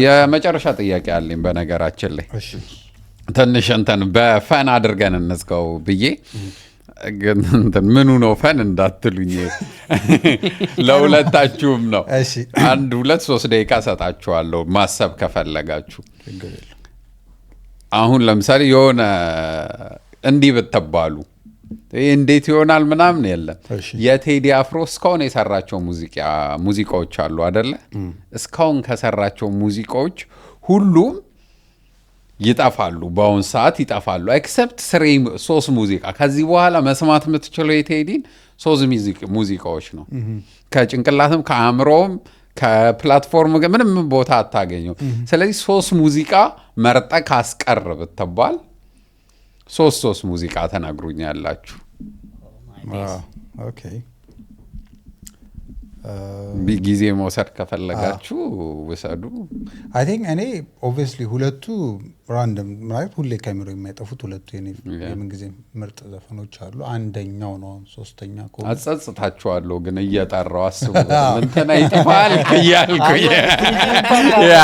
የመጨረሻ ጥያቄ አለኝ በነገራችን ላይ ትንሽ እንትን በፈን አድርገን እንዝጋው ብዬ ግን እንትን ምኑ ነው ፈን እንዳትሉኝ ለሁለታችሁም ነው 1-2-3 ደቂቃ ሰጣችኋለሁ ማሰብ ከፈለጋችሁ አሁን ለምሳሌ የሆነ እንዲህ ብትባሉ እንዴት ይሆናል ምናምን የለም የቴዲ አፍሮ እስካሁን የሰራቸው ሙዚቃዎች አሉ አይደለ እስካሁን ከሰራቸው ሙዚቃዎች ሁሉም ይጠፋሉ በአሁን ሰዓት ይጠፋሉ ኤክሰፕት 3 ሙዚቃ ከዚህ በኋላ መስማት የምትችለው የቴዲን 3 ሙዚቃዎች ነው ከጭንቅላትም ከአእምሮም ከፕላትፎርም ምንም ቦታ አታገኘው ስለዚህ 3 ሙዚቃ መርጠ ካስቀር ብትባል 3 ሙዚቃ ተናግሩኛላችሁ ኦኬ ጊዜ መውሰድ ከፈለጋችሁ ወሰዱ አይ ቲንክ እኔ ኦብቪየስሊ ሁለቱ ራንደም ማለት ሁሌ ካሜራ የማይጠፉት ሁለቱ የምን ጊዜ ምርጥ ዘፈኖች አሉ አንደኛው ነው ሶስተኛ ኮ አጸጽታችኋለሁ ግን እየጠራው አስቡ እንትና ይጥፋል እያልኩ ያ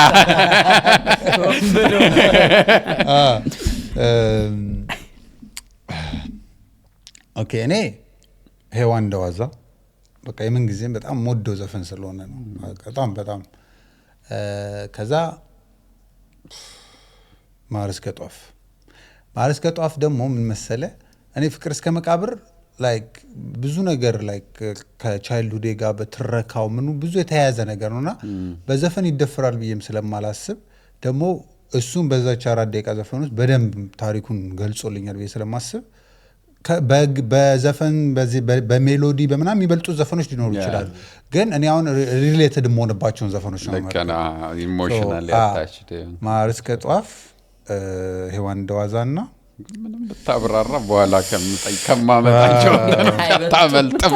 ኦኬ እኔ ሄዋን እንደዋዛ በቃ የምን ጊዜም በጣም ሞዶ ዘፈን ስለሆነ ነው በጣም ከዛ ማርስ ከጧፍ ደግሞ ምን መሰለ እኔ ፍቅር እስከ መቃብር ላይክ ብዙ ነገር ላይክ ከቻይልድሁድ ጋር በትረካው ምኑ ብዙ የተያያዘ ነገር ነውና በዘፈን ይደፈራል ብዬም ስለማላስብ ደግሞ እሱም በዛች 4 ደቂቃ ዘፈን ውስጥ በደንብ ታሪኩን ገልጾልኛል ብዬ ስለማስብ በዘፈን በሜሎዲ በምናም የሚበልጡ ዘፈኖች ሊኖሩ ይችላሉ ግን እኔ አሁን ሪሌትድ መሆንባቸውን ዘፈኖች ነው ኢሞሽናል ያታችደ ማርስ ከጧፍ ሄዋን እንደዋዛና ምንም ብታብራራ በኋላ ከማመጣቸው አታመልጥም።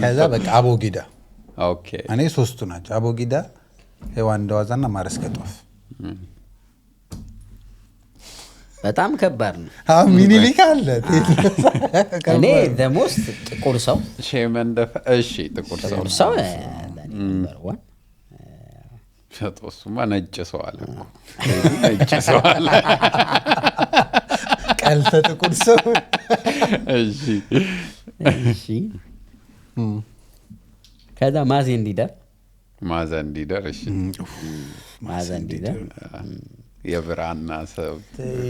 ከዛ በቃ አቦጊዳ። ኦኬ እኔ 3ቱ ናቸው አቦጊዳ፣ ሔዋን እንደዋዛና ማረስከጧፍ። በጣም ከባድ ነው። ሚኒሊክ አለ። እኔ ደሞስት ጥቁር ሰው እሺ ጥቁር ሰው ነበር ዋን ሸጦሱማ ነጭ ሰው አለ እኮ ነጭ ሰው አለ ቀልተ ጥቁር ሰው። እሺ ከዛ ማዘን እንዲደር እሺ ማዘን እንዲደር የብራና ሰው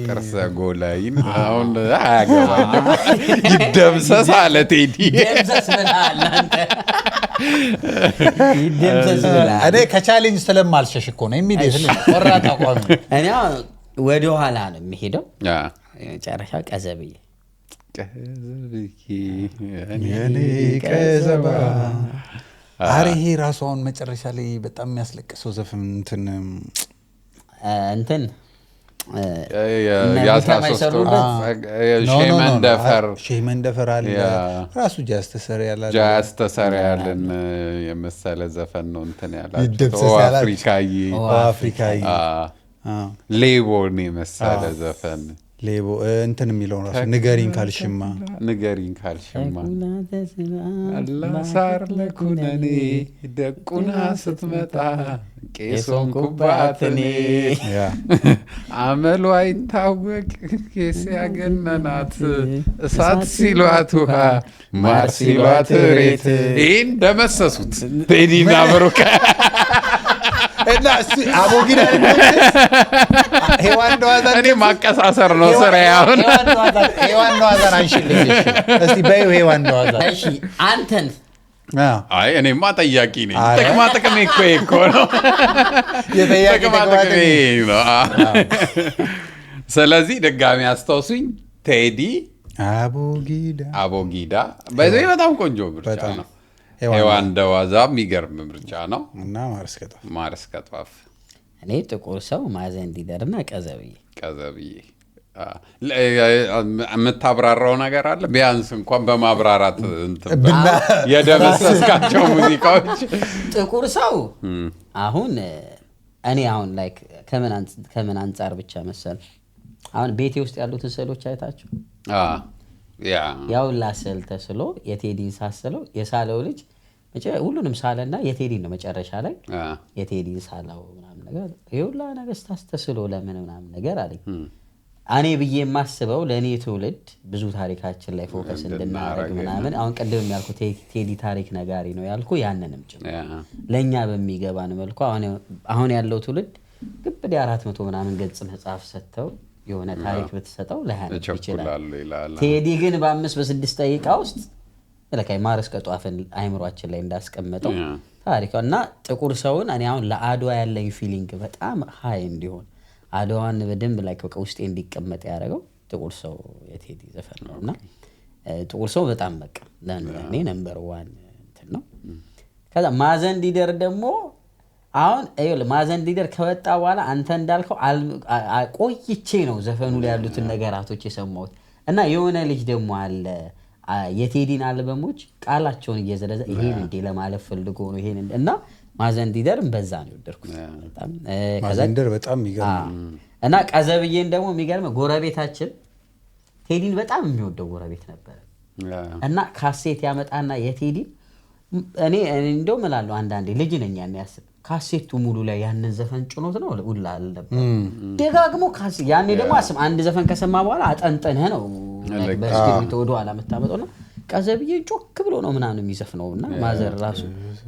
ቅርሰ ጎላይን አሁን አያገባኝም ይደምሰስ አለ ቴዲ። ይደምሰስ ብለሃል አንተ ይደምሰስ ብለሃል። እኔ ከቻሌንጅ ስለማልሸሽ እኮ ነው ኢሚዲየትሊ ቆራጥ አቋም። እኔ ወደ ኋላ ነው የሚሄደው። መጨረሻ ቀዘብዬ የኔ ቀዘባ። አረ ይሄ ራሱ አሁን መጨረሻ ላይ በጣም የሚያስለቅሰው ዘፈን እንትን ሼመንደፈር አለ ራሱ ጃዝ ተሰሪ ያለን የመሰለ ዘፈን ነው። እንትን ያላቸው አፍሪካዬ ሌቦን የመሰለ ዘፈን ሌቦ እንትን የሚለው ራሱ ንገሪኝ ካልሽማ አላሳር ለኩነኔ ደቁና ስትመጣ ቄሶን ኩባትኔ አመሏ ይታወቅ ኬስ ያገነናት እሳት ሲሏት ውሃ ማር ሲሏት ሬት። ይህን ደመሰሱት ቴዲና ብሩክ እና አቦጊዳ ሔዋን እንደዋዛ እኔ ማቀሳሰር ነው ስራ። አሁን ሔዋን እንደዋዛን አንሽልኝ እስቲ በይው። ሔዋን እንደዋዛ እሺ አንተን አይ እኔማ ጠያቂ ነኝ። ጥቅማ ጥቅሜ እኮ ነው ጥቅማ ጥቅሜ ነው። ስለዚህ ድጋሚ አስታውሱኝ። ቴዲ አቦጊዳ በዚህ በጣም ቆንጆ ምርጫ ነው። ሔዋን እንደዋዛ የሚገርም ምርጫ ነው። እና ማረስከጧፍ እኔ ጥቁር ሰው ማዘን እንዲደርና ቀዘብዬ የምታብራራው ነገር አለ ቢያንስ እንኳን በማብራራት የደመሰስካቸው ሙዚቃዎች። ጥቁር ሰው አሁን እኔ አሁን ላይክ ከምን አንጻር ብቻ መሰል አሁን ቤቴ ውስጥ ያሉትን ስዕሎች አይታችሁ ያው ላስል ተስሎ የቴዲን ሳስለው የሳለው ልጅ ሁሉንም ሳለና የቴዲን ነው መጨረሻ ላይ የቴዲን ሳለው ምናምን ነገር ይሁላ ነገስታት ተስሎ ለምን ምናምን ነገር አለኝ። እኔ ብዬ የማስበው ለእኔ ትውልድ ብዙ ታሪካችን ላይ ፎከስ እንድናደርግ ምናምን አሁን ቅድም ያልኩ ቴዲ ታሪክ ነጋሪ ነው ያልኩ ያንንም ጭምር ለእኛ በሚገባን መልኩ አሁን ያለው ትውልድ ግብድ 400 ምናምን ገጽ መጽሐፍ ሰጥተው የሆነ ታሪክ ብትሰጠው ላያነብ ይችላል። ቴዲ ግን በ5-6 ደቂቃ ውስጥ ለካይ ማረስከጧፍን አይምሯችን ላይ እንዳስቀመጠው ታሪክ እና ጥቁር ሰውን እኔ አሁን ለአድዋ ያለኝ ፊሊንግ በጣም ሃይ እንዲሆን አድዋን በደንብ ላይ በቃ ውስጤ እንዲቀመጥ ያደረገው ጥቁር ሰው የቴዲ ዘፈን ነውና ጥቁር ሰው በጣም በቃ ለኔ ነምበር 1 እንትን ነው። ከዛ ማዘን እንዲደር ደግሞ አሁን አይል ማዘን እንዲደር ከወጣ በኋላ አንተ እንዳልከው ቆይቼ ነው ዘፈኑ ላይ ያሉትን ነገራቶች የሰማሁት እና የሆነ ልጅ ደግሞ አለ የቴዲን አልበሞች ቃላቸውን እየዘለዘ ይሄን እንዴ ለማለፍ ፈልጎ ነው ይሄን እና ማዘን እንዲደርም በዛ ነው የወደድኩት በጣም ማዘን እንዲደር በጣም የሚገርም እና ቀዘብዬን ደግሞ የሚገርም ጎረቤታችን ቴዲን በጣም የሚወደው ጎረቤት ነበር እና ካሴት ያመጣና የቴዲን እኔ እንደውም እላለሁ አንዳንዴ ልጅ ነኝ ያን ያስብ ካሴቱ ሙሉ ላይ ያንን ዘፈን ጭኖት ነው ሁላ አልነበረ ደጋግሞ ያኔ ደግሞ አስም አንድ ዘፈን ከሰማ በኋላ አጠንጠነህ ነው በስክሪፕት ወደ ኋላ መጣመጠውና ቀዘብዬ ጮክ ብሎ ነው ምናምን የሚዘፍነውና ማዘር ራሱ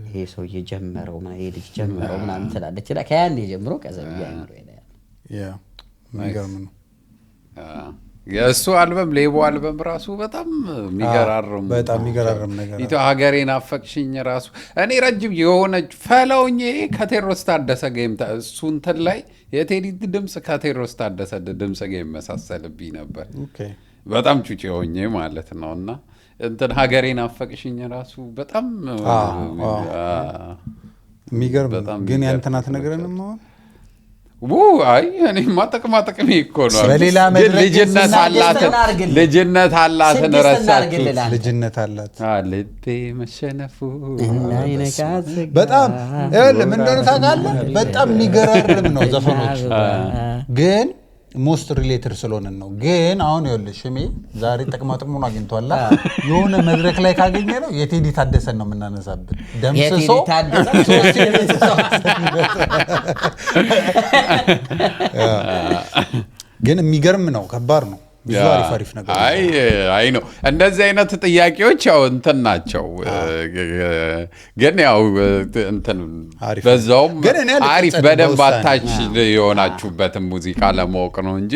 ይሄ ሰው እየጀመረው ማለት ይሄ ልጅ ጀመረው ምናምን ትላለች ላይ ከያኔ ጀምሮ ቀዘብዬ አይምሮ ይላል። የሚገርም ነው። የእሱ አልበም ሌቦ አልበም ራሱ በጣም የሚገራርም ነገር ኢትዮ ሀገሬን አፈቅሽኝ ራሱ እኔ ረጅም የሆነ ፈለውኝ ከቴዎድሮስ ታደሰ ጋር እሱ እንትን ላይ የቴዲ ድምፅ ከቴዎድሮስ ታደሰ ድምፅ ጋር ይመሳሰልብኝ ነበር በጣም ጩጬ ሆኜ ማለት ነው። እና እንትን ሀገሬን አፈቅሽኝ ራሱ በጣም የሚገርም ግን ያንተናት ነገርንም አይ እኔማ ጥቅሜ እኮ ነው። በሌላ መድረክ ልጅነት አላትን ረሳችሁ። ልጅነት አላት ልቤ መሸነፉ በጣም ምን እንደሆነ ታውቃለህ? በጣም የሚገራርም ነው ዘፈኖች ግን ሞስት ሪሌትድ ስለሆነን ነው። ግን አሁን ይኸውልሽ ሽሜ ዛሬ ጥቅሙን አግኝቷል። የሆነ መድረክ ላይ ካገኘ ነው የቴዲ ታደሰን ነው የምናነሳብን። ደምስሶ ግን የሚገርም ነው። ከባድ ነው። ብዙ አሪፍ ነገር አይ ነው። እንደዚህ አይነት ጥያቄዎች ያው እንትን ናቸው። ግን ያው እንትን በዛውም አሪፍ በደንብ አታች የሆናችሁበትን ሙዚቃ ለማወቅ ነው እንጂ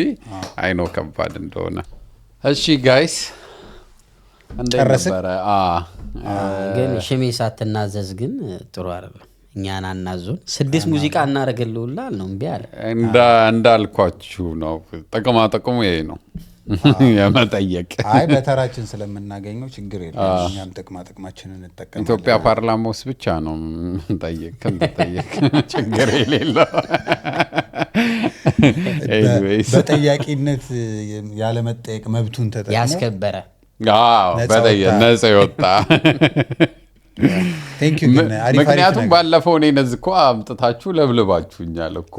አይ ነው ከባድ እንደሆነ። እሺ ጋይስ እንደነበረ ግን ሽሜ ሳትናዘዝ ግን ጥሩ አይደለም። እኛን አናዙን 6 ሙዚቃ እናረግልውላል ነው እምቢ አለ። እንዳልኳችሁ ነው። ጥቅሙ ይሄ ነው የመጠየቅ። አይ በተራችን ስለምናገኘው ችግር የለም። እኛም ጥቅማችንን እንጠቀማለን። ኢትዮጵያ ፓርላማ ውስጥ ብቻ ነው ጠየቅ ችግር የሌለው። በጠያቂነት ያለመጠየቅ መብቱን ተጠቅሞ ያስከበረ ነፃ ይወጣ። ምክንያቱም ባለፈው እኔን እኮ አምጥታችሁ ለብልባችሁኛል እኮ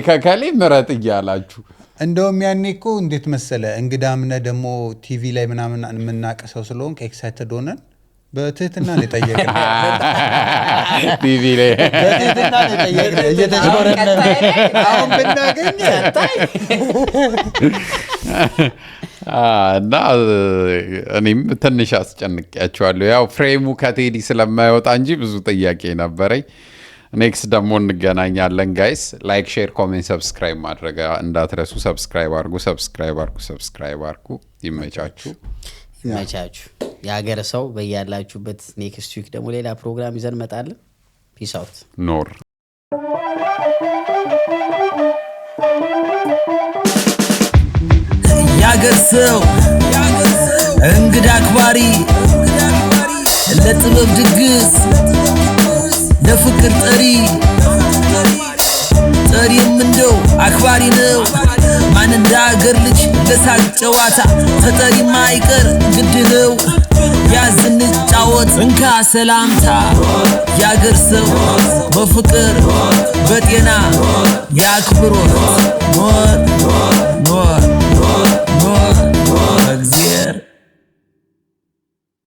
ከከሌ ምረጥ እያላችሁ። እንደውም ያኔ እኮ እንዴት መሰለ እንግዳምነ ደግሞ ቲቪ ላይ ምናምን የምናቀሰው ስለሆንክ ኤክሳይትድ ሆነን በትህትና ነው የጠየቅን። ቲቪ ላይ በትህትና ነው የጠየቅን እየተሽኮረመመ አሁን ብናገኝ እና እኔም ትንሽ አስጨንቄያቸዋለሁ። ያው ፍሬሙ ከቴዲ ስለማይወጣ እንጂ ብዙ ጥያቄ ነበረኝ። ኔክስት ደግሞ እንገናኛለን ጋይስ። ላይክ፣ ሼር፣ ኮሜንት፣ ሰብስክራይብ ማድረግ እንዳትረሱ። ሰብስክራይብ አድርጉ። ይመቻችሁ። የሀገር ሰው በያላችሁበት። ኔክስት ዊክ ደግሞ ሌላ ፕሮግራም ይዘን እንመጣለን። ፒስ አውት ኖር ያገር ሰው እንግዳ አክባሪ ለጥበብ ድግስ ለፍቅር ጠሪም እንደው አክባሪ ነው። ማን እንደ አገር ልጅ ለሳቅ ጨዋታ ተጠሪ ማይቀር ግድ ነው። ያዝን ጫወት እንካ ሰላምታ ያገር ሰው በፍቅር በጤና ያክብሮት ኖር